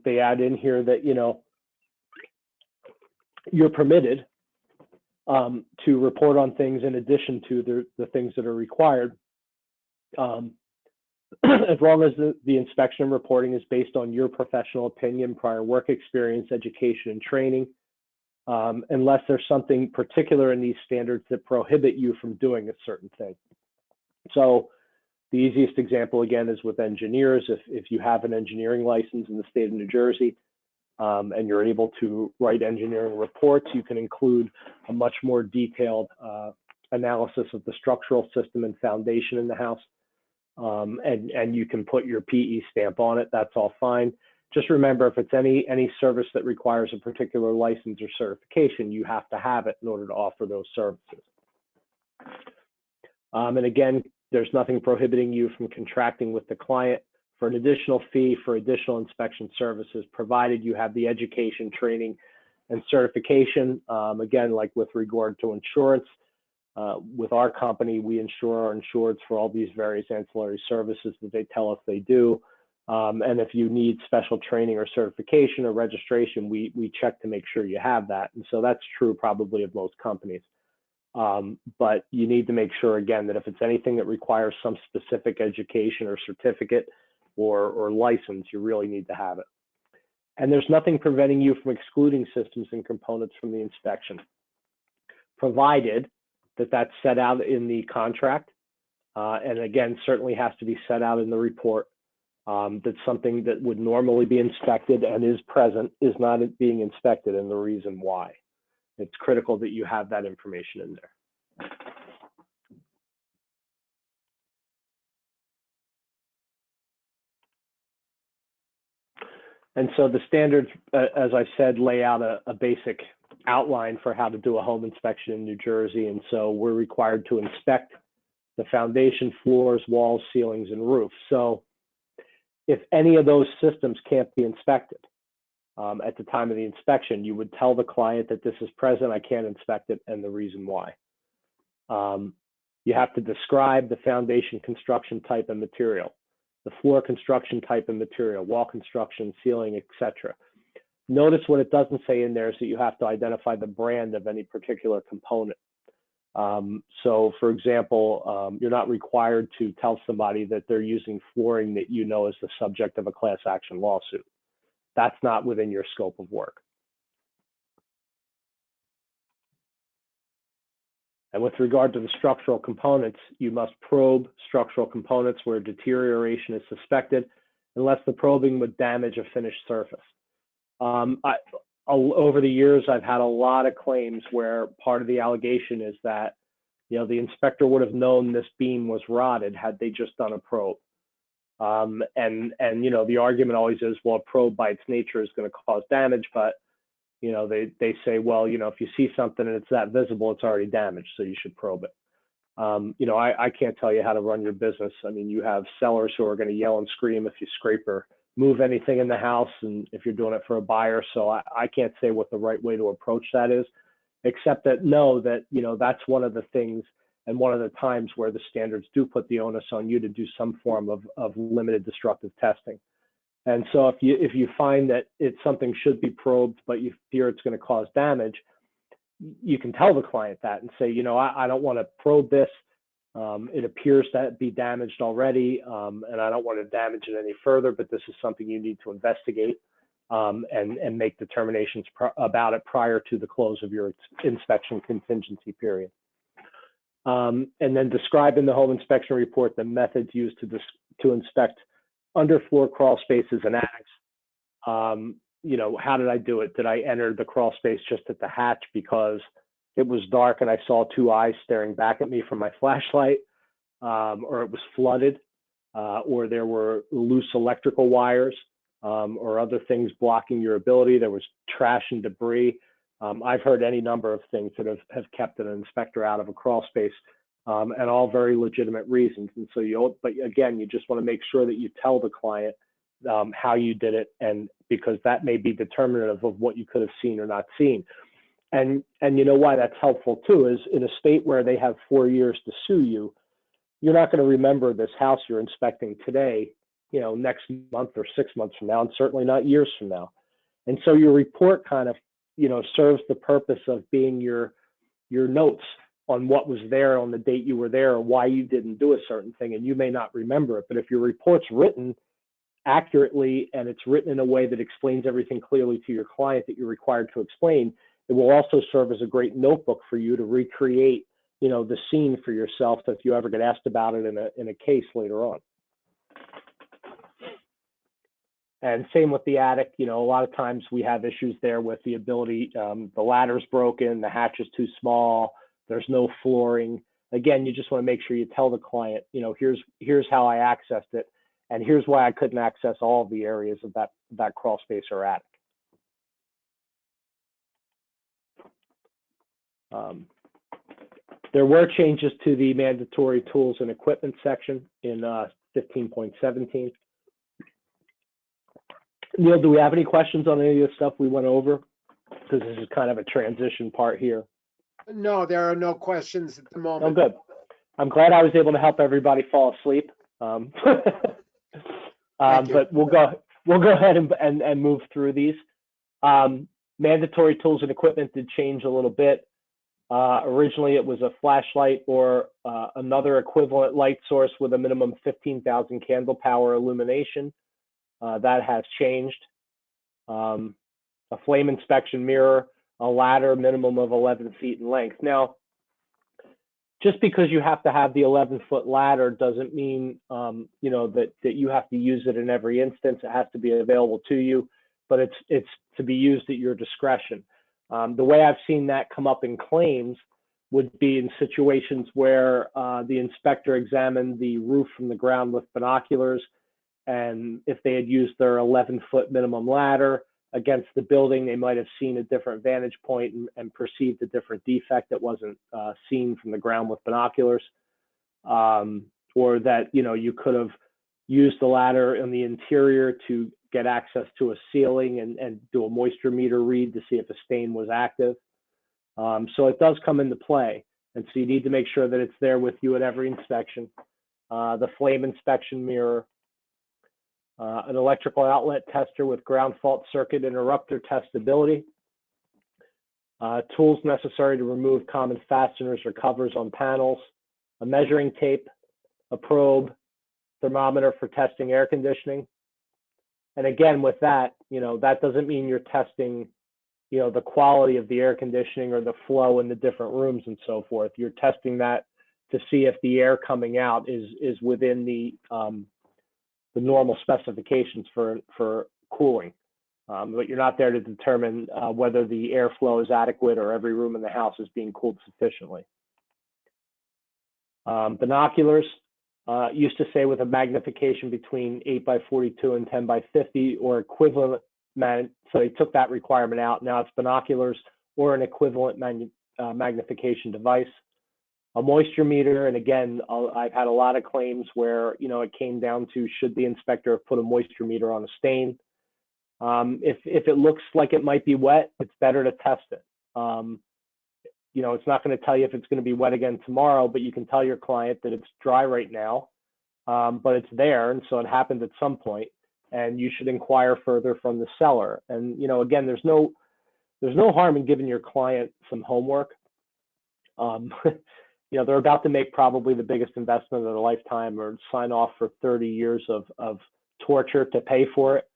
they add in here that, you know, you're permitted to report on things in addition to the things that are required, as long as the inspection and reporting is based on your professional opinion, prior work experience, education, and training, unless there's something particular in these standards that prohibit you from doing a certain thing. So the easiest example, again, is with engineers. If you have an engineering license in the state of New Jersey, and you're able to write engineering reports, you can include a much more detailed analysis of the structural system and foundation in the house. And you can put your PE stamp on it. That's all fine. Just remember, if it's any service that requires a particular license or certification, you have to have it in order to offer those services. And again, there's nothing prohibiting you from contracting with the client for an additional fee for additional inspection services, provided you have the education, training, and certification. Again, like with regard to insurance, with our company, we insure our insureds for all these various ancillary services that they tell us they do. And if you need special training or certification or registration, we check to make sure you have that. And so that's true probably of most companies. But you need to make sure, again, that if it's anything that requires some specific education or certificate or license, you really need to have it. And there's nothing preventing you from excluding systems and components from the inspection, provided that that's set out in the contract. And again, certainly has to be set out in the report. That something that would normally be inspected and is present is not being inspected, and the reason why. It's critical that you have that information in there. And so the standards, as I said, lay out a basic outline for how to do a home inspection in New Jersey. And so we're required to inspect the foundation, floors, walls, ceilings, and roof. So if any of those systems can't be inspected at the time of the inspection, you would tell the client that this is present, I can't inspect it, and the reason why. You have to describe the foundation construction type and material, the floor construction type and material, wall construction, ceiling, etc. Notice what it doesn't say in there is that you have to identify the brand of any particular component. So for example, you're not required to tell somebody that they're using flooring that you know is the subject of a class action lawsuit. That's not within your scope of work. And with regard to the structural components, you must probe structural components where deterioration is suspected, unless the probing would damage a finished surface. Over the years, I've had a lot of claims where part of the allegation is that, you know, the inspector would have known this beam was rotted had they just done a probe. And you know, the argument always is, well, a probe by its nature is going to cause damage, but you know, they say, well, you know, if you see something and it's that visible, it's already damaged, so you should probe it. You know, I can't tell you how to run your business. I mean, you have sellers who are going to yell and scream if you scrape or move anything in the house, and if you're doing it for a buyer. So I can't say what the right way to approach that is, except that know that, you know, that's one of the things and one of the times where the standards do put the onus on you to do some form of limited destructive testing. And so if you find that it's something should be probed, but you fear it's going to cause damage, you can tell the client that and say, you know, I don't want to probe this. It appears to be damaged already, and I don't want to damage it any further, but this is something you need to investigate and make determinations about it prior to the close of your inspection contingency period. And then describe in the home inspection report the methods used to inspect underfloor crawl spaces and attics. You know, how did I do it? Did I enter the crawl space just at the hatch because it was dark and I saw two eyes staring back at me from my flashlight, or it was flooded, or there were loose electrical wires, or other things blocking your ability? There was trash and debris. I've heard any number of things that have kept an inspector out of a crawl space, and all very legitimate reasons. And so but again, you just want to make sure that you tell the client how you did it, and because that may be determinative of what you could have seen or not seen. And you know why that's helpful too is in a state where they have 4 years to sue you, you're not going to remember this house you're inspecting today, you know, next month or 6 months from now, and certainly not years from now. And so your report kind of, you know, serves the purpose of being your notes on what was there on the date you were there or why you didn't do a certain thing, and you may not remember it. But if your report's written accurately and it's written in a way that explains everything clearly to your client that you're required to explain, it will also serve as a great notebook for you to recreate, you know, the scene for yourself if you ever get asked about it in a case later on. And same with the attic. You know, a lot of times we have issues there with the ability, the ladder's broken, the hatch is too small, there's no flooring. Again, you just want to make sure you tell the client, you know, here's how I accessed it, and here's why I couldn't access all of the areas of that crawl space or attic. There were changes to the mandatory tools and equipment section in 15.17. Neil, do we have any questions on any of the stuff we went over? Because this is kind of a transition part here. No, there are no questions at the moment. Oh, good. I'm glad I was able to help everybody fall asleep. Thank you. But we'll go ahead and move through these. Mandatory tools and equipment did change a little bit. Originally, it was a flashlight or another equivalent light source with a minimum 15,000 candle power illumination. That has changed. A flame inspection mirror, a ladder minimum of 11 feet in length. Now, just because you have to have the 11-foot ladder doesn't mean that you have to use it in every instance. It has to be available to you, but it's to be used at your discretion. The way I've seen that come up in claims would be in situations where the inspector examined the roof from the ground with binoculars, and if they had used their 11-foot minimum ladder against the building, they might have seen a different vantage point and perceived a different defect that wasn't seen from the ground with binoculars, or that you could have used the ladder in the interior to get access to a ceiling and do a moisture meter read to see if a stain was active. So it does come into play, and so you need to make sure that it's there with you at every inspection. The flame inspection mirror, an electrical outlet tester with ground fault circuit interrupter testability, tools necessary to remove common fasteners or covers on panels, a measuring tape, a probe, thermometer for testing air conditioning. And again, with that, that doesn't mean you're testing, the quality of the air conditioning or the flow in the different rooms and so forth. You're testing that to see if the air coming out is within the normal specifications for cooling. But you're not there to determine whether the airflow is adequate or every room in the house is being cooled sufficiently. Binoculars used to say with a magnification between 8x42 and 10x50 or equivalent, so they took that requirement out. Now it's binoculars or an equivalent magnification device. A moisture meter, and again, I've had a lot of claims where it came down to should the inspector have put a moisture meter on a stain. If it looks like it might be wet, it's better to test it. It's not going to tell you if it's going to be wet again tomorrow, but you can tell your client that it's dry right now, but it's there, and so it happened at some point, and you should inquire further from the seller. And again, there's no harm in giving your client some homework. They're about to make probably the biggest investment of their lifetime or sign off for 30 years of torture to pay for it.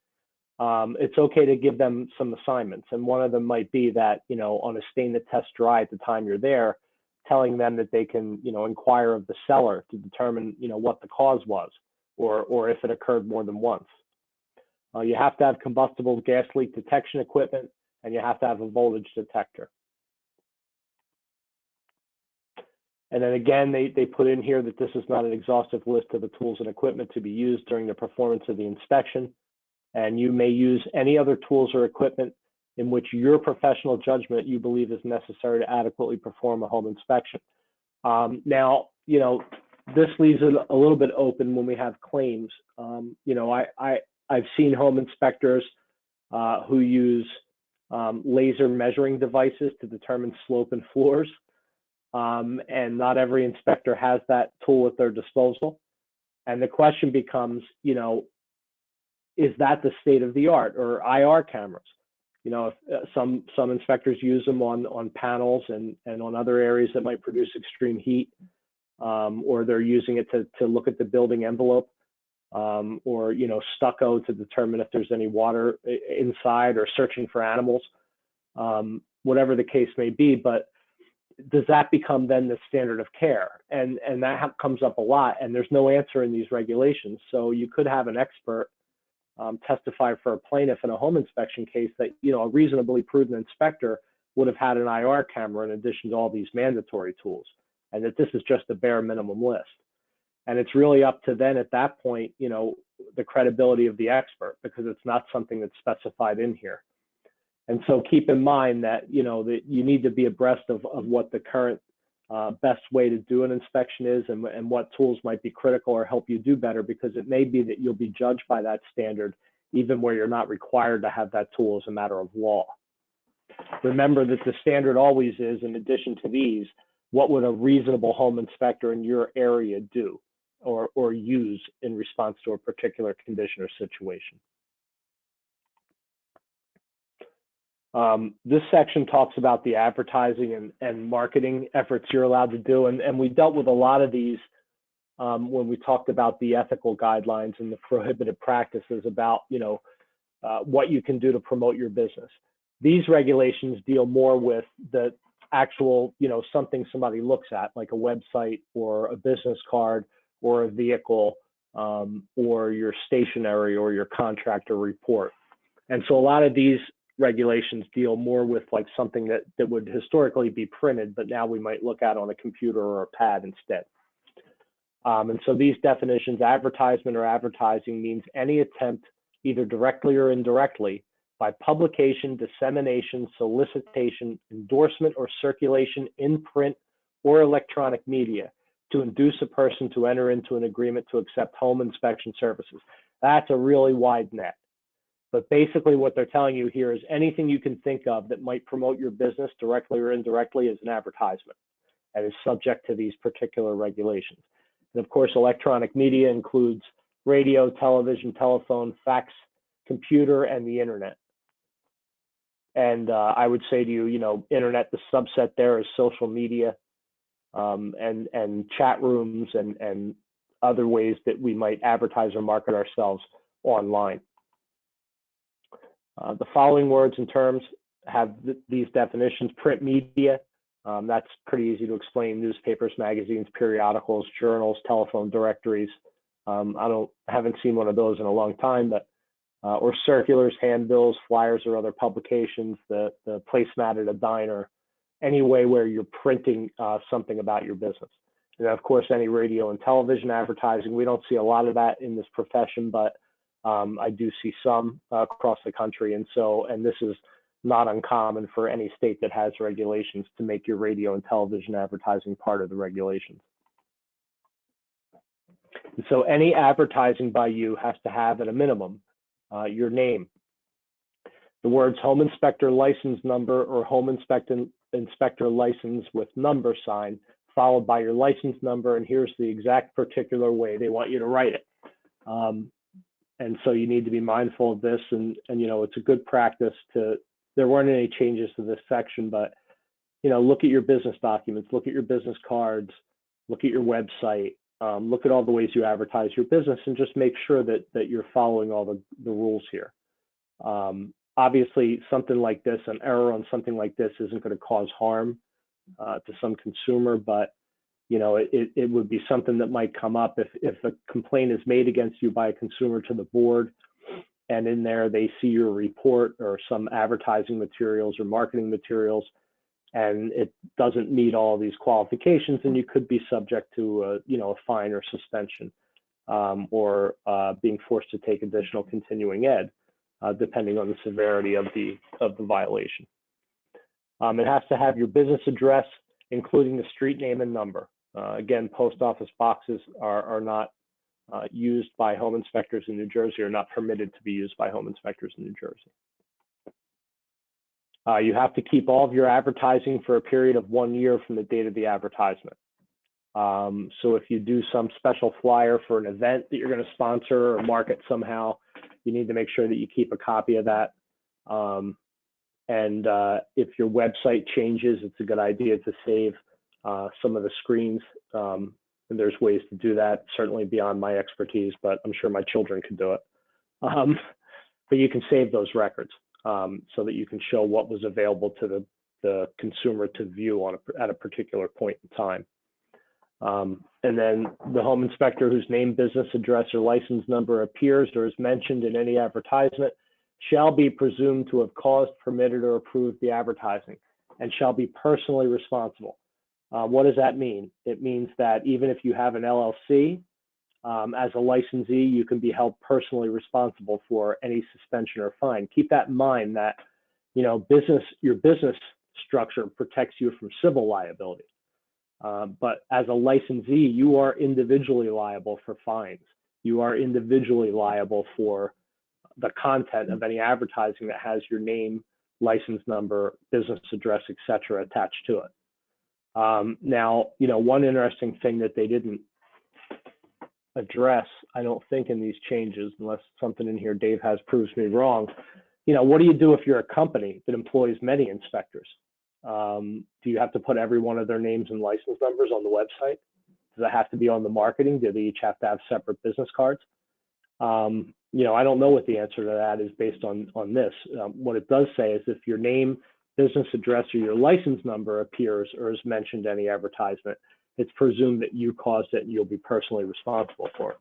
It's okay to give them some assignments. And one of them might be that, on a stain that tests dry at the time you're there, telling them that they can, inquire of the seller to determine, what the cause was or if it occurred more than once. You have to have combustible gas leak detection equipment, and you have to have a voltage detector. And then again, they put in here that this is not an exhaustive list of the tools and equipment to be used during the performance of the inspection. And you may use any other tools or equipment in which your professional judgment you believe is necessary to adequately perform a home inspection. Now, this leaves it a little bit open when we have claims. I've seen home inspectors who use laser measuring devices to determine slope and floors. And not every inspector has that tool at their disposal. And the question becomes, is that the state of the art? Or IR cameras? Some inspectors use them on panels and on other areas that might produce extreme heat, or they're using it to look at the building envelope, or stucco to determine if there's any water inside, or searching for animals, whatever the case may be. But does that become then the standard of care? And that comes up a lot, and there's no answer in these regulations. So you could have an expert testify for a plaintiff in a home inspection case that a reasonably prudent inspector would have had an IR camera in addition to all these mandatory tools, and that this is just a bare minimum list. And it's really up to then at that point, the credibility of the expert, because it's not something that's specified in here. And so keep in mind that, that you need to be abreast of what the current best way to do an inspection is, and what tools might be critical or help you do better, because it may be that you'll be judged by that standard, even where you're not required to have that tool as a matter of law. Remember that the standard always is, in addition to these, what would a reasonable home inspector in your area do? or use in response to a particular condition or situation. This section talks about the advertising and marketing efforts you're allowed to do, and we dealt with a lot of these when we talked about the ethical guidelines and the prohibited practices about, what you can do to promote your business. These regulations deal more with the actual, something somebody looks at, like a website or a business card or a vehicle, or your stationery or your contractor report. And so a lot of these regulations deal more with like something that would historically be printed, but now we might look at on a computer or a pad instead. And so these definitions, advertisement or advertising, means any attempt, either directly or indirectly, by publication, dissemination, solicitation, endorsement, or circulation in print or electronic media to induce a person to enter into an agreement to accept home inspection services. That's a really wide net. But basically what they're telling you here is anything you can think of that might promote your business directly or indirectly is an advertisement and is subject to these particular regulations. And of course, electronic media includes radio, television, telephone, fax, computer, and the internet. And I would say to you, internet, the subset there is social media, and chat rooms and other ways that we might advertise or market ourselves online. The following words and terms have these definitions. Print media, that's pretty easy to explain: newspapers, magazines, periodicals, journals, telephone directories. I haven't seen one of those in a long time, but or circulars, handbills, flyers, or other publications, the placemat at a diner, any way where you're printing something about your business. And of course, any radio and television advertising. We don't see a lot of that in this profession, but I do see some across the country. And this is not uncommon for any state that has regulations to make your radio and television advertising part of the regulations. And so any advertising by you has to have, at a minimum, your name, the words home inspector license number or home inspector license with number sign, followed by your license number. And here's the exact particular way they want you to write it. And so you need to be mindful of this. And it's a good practice to, there weren't any changes to this section, but, look at your business documents, look at your business cards, look at your website, look at all the ways you advertise your business, and just make sure that you're following all the rules here. Obviously, something like this, an error on something like this isn't going to cause harm to some consumer, but it would be something that might come up if a complaint is made against you by a consumer to the board, and in there they see your report or some advertising materials or marketing materials, and it doesn't meet all these qualifications, and you could be subject to a fine or suspension, or being forced to take additional continuing ed, depending on the severity of the violation. It has to have your business address, including the street name and number. Again, post office boxes are not used by home inspectors in New Jersey, or not permitted to be used by home inspectors in New Jersey. You have to keep all of your advertising for a period of 1 year from the date of the advertisement. So if you do some special flyer for an event that you're going to sponsor or market somehow, you need to make sure that you keep a copy of that. And if your website changes, it's a good idea to save some of the screens. And there's ways to do that, certainly beyond my expertise, but I'm sure my children can do it. But you can save those records so that you can show what was available to the consumer to view at a particular point in time. And then the home inspector whose name, business address, or license number appears or is mentioned in any advertisement shall be presumed to have caused, permitted, or approved the advertising, and shall be personally responsible. What does that mean? It means that even if you have an LLC, as a licensee, you can be held personally responsible for any suspension or fine. Keep that in mind, that your business structure protects you from civil liability. But as a licensee, you are individually liable for fines. You are individually liable for the content of any advertising that has your name, license number, business address, etc. attached to it. Now, one interesting thing that they didn't address, I don't think, in these changes, unless something in here Dave has proves me wrong. What do you do if you're a company that employs many inspectors? Do you have to put every one of their names and license numbers on the website? Does it have to be on the marketing? Do they each have to have separate business cards? I don't know what the answer to that is based on this. What it does say is if your name, business address, or your license number appears or is mentioned in any advertisement, it's presumed that you caused it and you'll be personally responsible for it.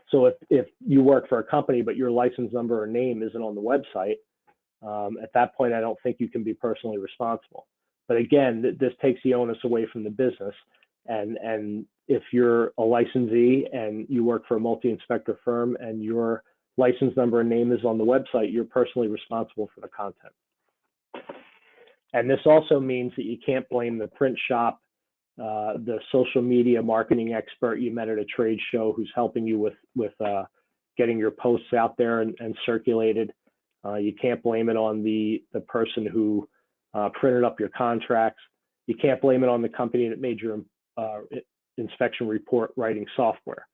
So if you work for a company but your license number or name isn't on the website, at that point, I don't think you can be personally responsible. But again, this takes the onus away from the business. And if you're a licensee and you work for a multi-inspector firm and your license number and name is on the website, you're personally responsible for the content. And this also means that you can't blame the print shop, the social media marketing expert you met at a trade show who's helping you with getting your posts out there and circulated. You can't blame it on the person who printed up your contracts. You can't blame it on the company that made your inspection report writing software.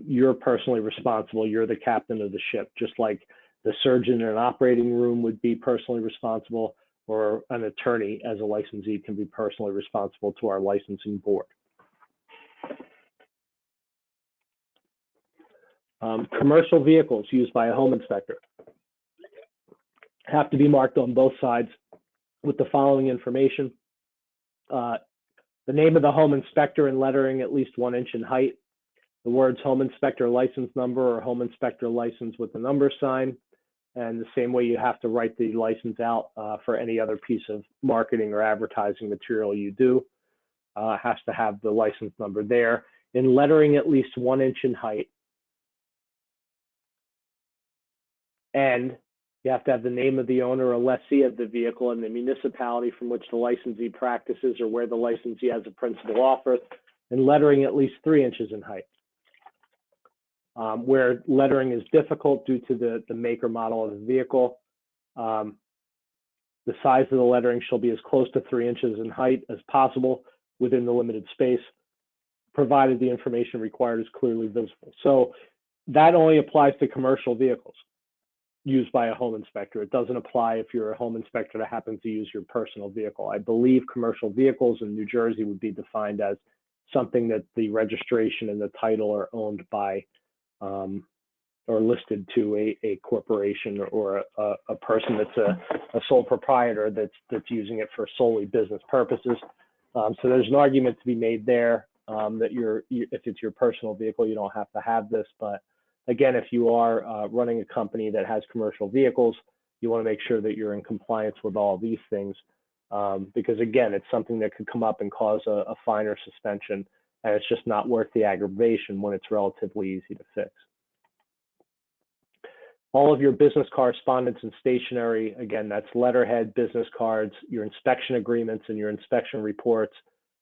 You're personally responsible. You're the captain of the ship, just like the surgeon in an operating room would be personally responsible, or an attorney as a licensee can be personally responsible to our licensing board. Commercial vehicles used by a home inspector have to be marked on both sides with the following information. The name of the home inspector in lettering at least 1 inch in height, the words home inspector license number or home inspector license with the number sign, and the same way you have to write the license out for any other piece of marketing or advertising material you do, has to have the license number there. In lettering at least 1 inch in height, and you have to have the name of the owner or lessee of the vehicle and the municipality from which the licensee practices or where the licensee has a principal office, and lettering at least 3 inches in height. Where lettering is difficult due to the make or model of the vehicle, the size of the lettering shall be as close to 3 inches in height as possible within the limited space, provided the information required is clearly visible. So that only applies to commercial vehicles used by a home inspector. It doesn't apply if you're a home inspector that happens to use your personal vehicle. I believe commercial vehicles in New Jersey would be defined as something that the registration and the title are owned by or listed to a corporation or a person that's a sole proprietor that's using it for solely business purposes. So there's an argument to be made there that if it's your personal vehicle, you don't have to have this. But again, if you are running a company that has commercial vehicles, you want to make sure that you're in compliance with all these things because again, it's something that could come up and cause a fine or suspension, and it's just not worth the aggravation when it's relatively easy to fix. All of your business correspondence and stationery, again, that's letterhead, business cards, your inspection agreements and your inspection reports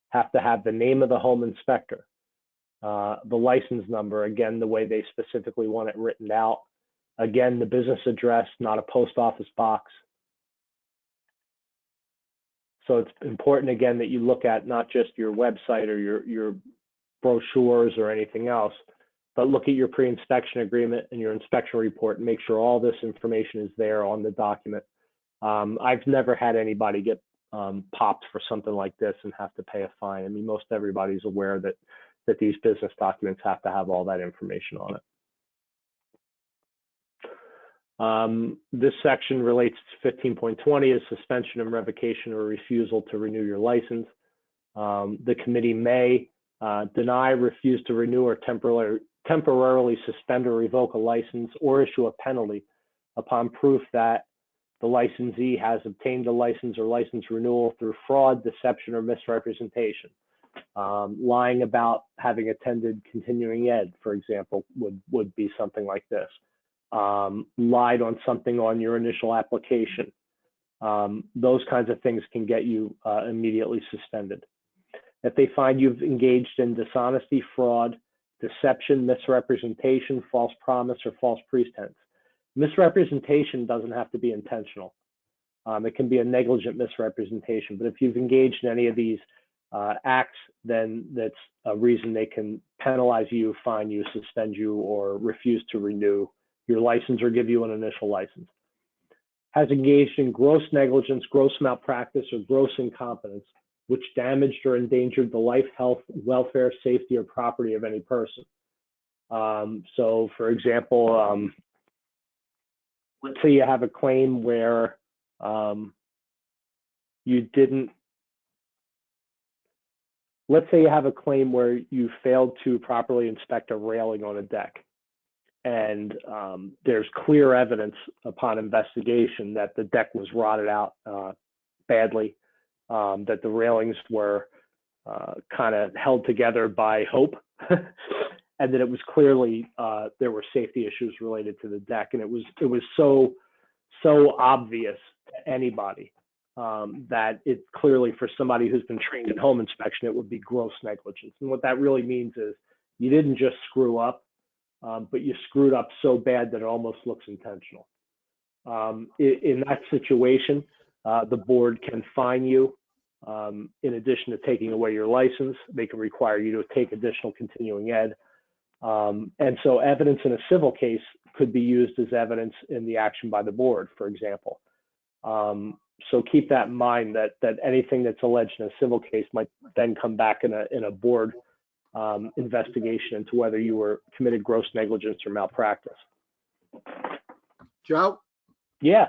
have to have the name of the home inspector, the license number, again, the way they specifically want it written out. Again, the business address, not a post office box. So it's important, again, that you look at not just your website or your brochures or anything else, but look at your pre-inspection agreement and your inspection report and make sure all this information is there on the document. I've never had anybody get popped for something like this and have to pay a fine. I mean, most everybody's aware that these business documents have to have all that information on it. This section relates to 15.20 is suspension and revocation or refusal to renew your license. The committee may deny, refuse to renew, or temporarily suspend or revoke a license or issue a penalty upon proof that the licensee has obtained a license or license renewal through fraud, deception, or misrepresentation. Lying about having attended continuing ed, for example, would be something like this. Lied on something on your initial application. Those kinds of things can get you immediately suspended. If they find you've engaged in dishonesty, fraud, deception, misrepresentation, false promise, or false pretense. Misrepresentation doesn't have to be intentional. It can be a negligent misrepresentation, but if you've engaged in any of these acts, then that's a reason they can penalize you, fine you, suspend you, or refuse to renew your license or give you an initial license. Has engaged in gross negligence, gross malpractice, or gross incompetence, which damaged or endangered the life, health, welfare, safety, or property of any person. So, for example, let's say you have a claim where let's say you have a claim where you failed to properly inspect a railing on a deck. And there's clear evidence upon investigation that the deck was rotted out badly, that the railings were kind of held together by hope, and that it was clearly there were safety issues related to the deck, and it was so obvious to anybody that it's clearly, for somebody who's been trained in home inspection, it would be gross negligence. And what that really means is you didn't just screw up, but you screwed up so bad that it almost looks intentional. In that situation, the board can fine you. In addition to taking away your license, they can require you to take additional continuing ed. And so evidence in a civil case could be used as evidence in the action by the board, for example. So keep that in mind, that anything that's alleged in a civil case might then come back in a board investigation into whether you were committed gross negligence or malpractice. Joe? Yeah.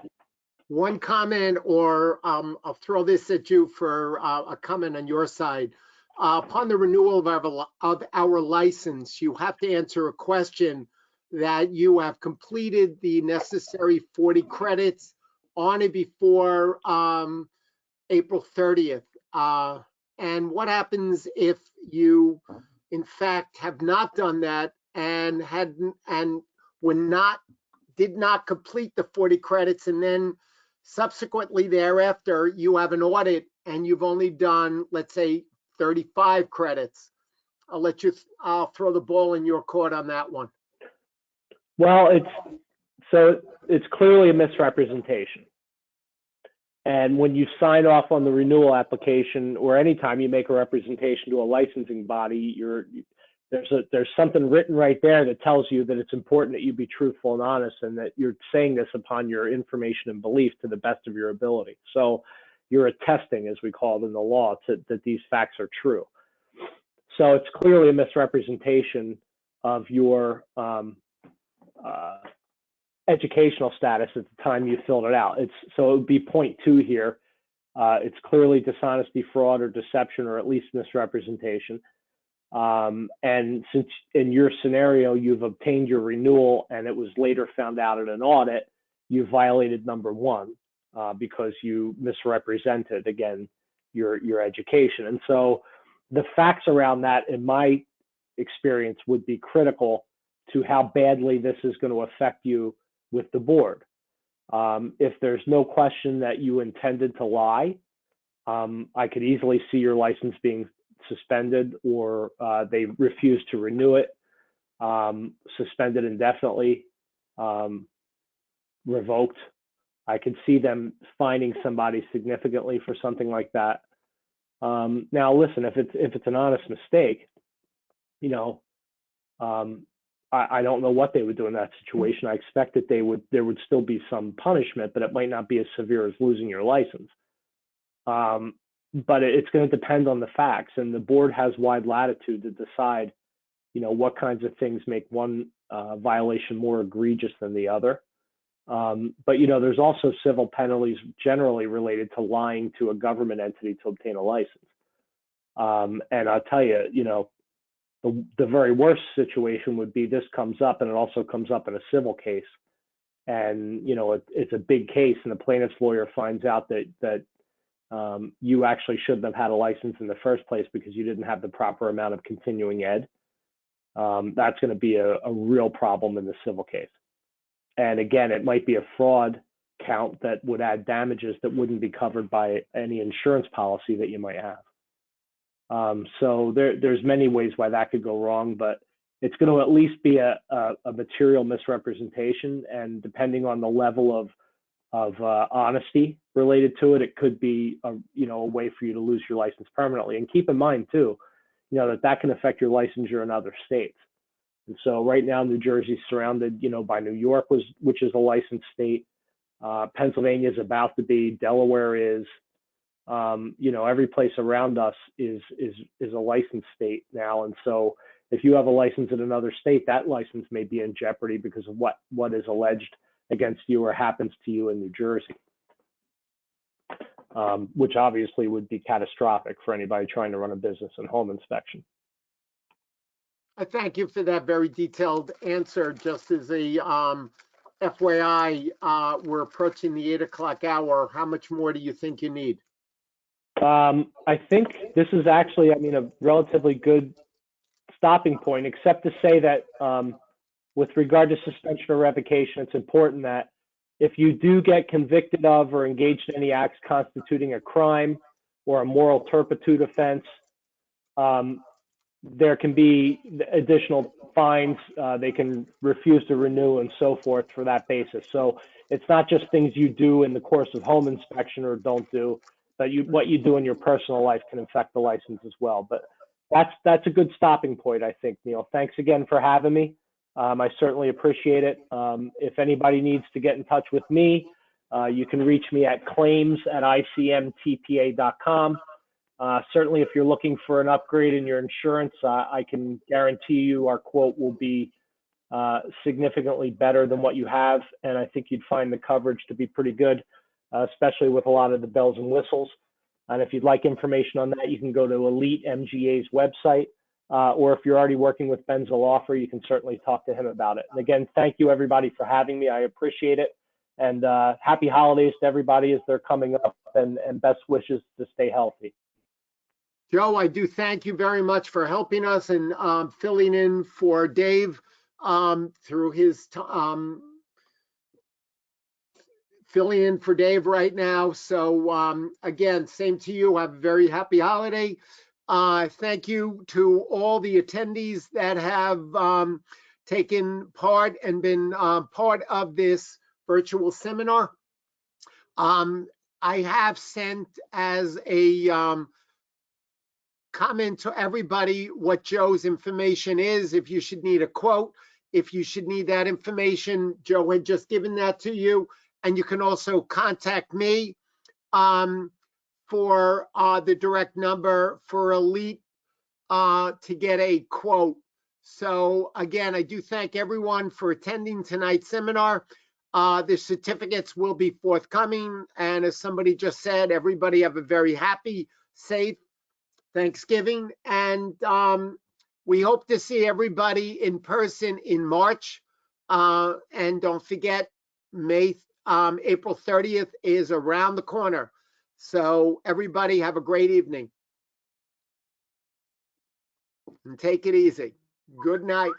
One comment, or I'll throw this at you for a comment on your side. Upon the renewal of our license, you have to answer a question that you have completed the necessary 40 credits on and before April 30th. And what happens if you, in fact, have not done that and did not complete the 40 credits, and then subsequently thereafter you have an audit and you've only done, let's say, 35 credits? I'll throw the ball in your court on that one. Well, it's clearly a misrepresentation. And when you sign off on the renewal application, or anytime you make a representation to a licensing body, there's something written right there that tells you that it's important that you be truthful and honest, and that you're saying this upon your information and belief to the best of your ability. So you're attesting, as we call it in the law, that these facts are true. So it's clearly a misrepresentation of your educational status at the time you filled it out. So it would be point 2 here. It's clearly dishonesty, fraud, or deception, or at least misrepresentation. And since in your scenario you've obtained your renewal and it was later found out in an audit, you violated number 1 because you misrepresented, again, your education. And so the facts around that, in my experience, would be critical to how badly this is going to affect you with the board. If there's no question that you intended to lie, I could easily see your license being suspended, or they refuse to renew it, suspended indefinitely, revoked. I could see them fining somebody significantly for something like that. Now, listen, if it's an honest mistake, I don't know what they would do in that situation. I expect that there would still be some punishment, but it might not be as severe as losing your license. But it's going to depend on the facts, and the board has wide latitude to decide, what kinds of things make one violation more egregious than the other. But there's also civil penalties generally related to lying to a government entity to obtain a license. And I'll tell you, the very worst situation would be this comes up, and it also comes up in a civil case, and it's a big case, and the plaintiff's lawyer finds out that you actually shouldn't have had a license in the first place because you didn't have the proper amount of continuing ed. That's going to be a real problem in the civil case. And again, it might be a fraud count that would add damages that wouldn't be covered by any insurance policy that you might have. So there's many ways why that could go wrong, but it's going to at least be a material misrepresentation, and depending on the level honesty related to it. It could be a way for you to lose your license permanently. And keep in mind too, that can affect your licensure in other states. And so right now, New Jersey's surrounded, by New York, which is a licensed state. Pennsylvania is about to be. Delaware is. Every place around us is a licensed state now. And so if you have a license in another state, that license may be in jeopardy because of what is alleged against you or happens to you in New Jersey, which obviously would be catastrophic for anybody trying to run a business and home inspection. I thank you for that very detailed answer. Just as a FYI, we're approaching the 8 o'clock hour. How much more do you think you need? I think this is actually, a relatively good stopping point, except to say that with regard to suspension or revocation, it's important that if you do get convicted of or engaged in any acts constituting a crime or a moral turpitude offense, there can be additional fines. They can refuse to renew and so forth for that basis. So it's not just things you do in the course of home inspection or don't do, but what you do in your personal life can affect the license as well. But that's a good stopping point, I think, Neil. Thanks again for having me. I certainly appreciate it. If anybody needs to get in touch with me, you can reach me at claims@icmtpa.com. Certainly, if you're looking for an upgrade in your insurance, I can guarantee you our quote will be significantly better than what you have. And I think you'd find the coverage to be pretty good, especially with a lot of the bells and whistles. And if you'd like information on that, you can go to Elite MGA's website. Or if you're already working with Ben's offer, you can certainly talk to him about it. And again, thank you everybody for having me. I appreciate it. And happy holidays to everybody as they're coming up, and best wishes to stay healthy. Joe, I do thank you very much for helping us and filling in for Dave through his filling in for Dave right now. So again, same to you. Have a very happy holiday. Thank you to all the attendees that have taken part and been part of this virtual seminar. I have sent as a comment to everybody what Joe's information is. If you should need a quote, if you should need that information, Joe had just given that to you. And you can also contact me for the direct number for Elite to get a quote. So again, I do thank everyone for attending tonight's seminar. The certificates will be forthcoming. And as somebody just said, everybody have a very happy, safe Thanksgiving. And we hope to see everybody in person in March. And don't forget, April 30th is around the corner. So everybody have a great evening. And take it easy. Good night.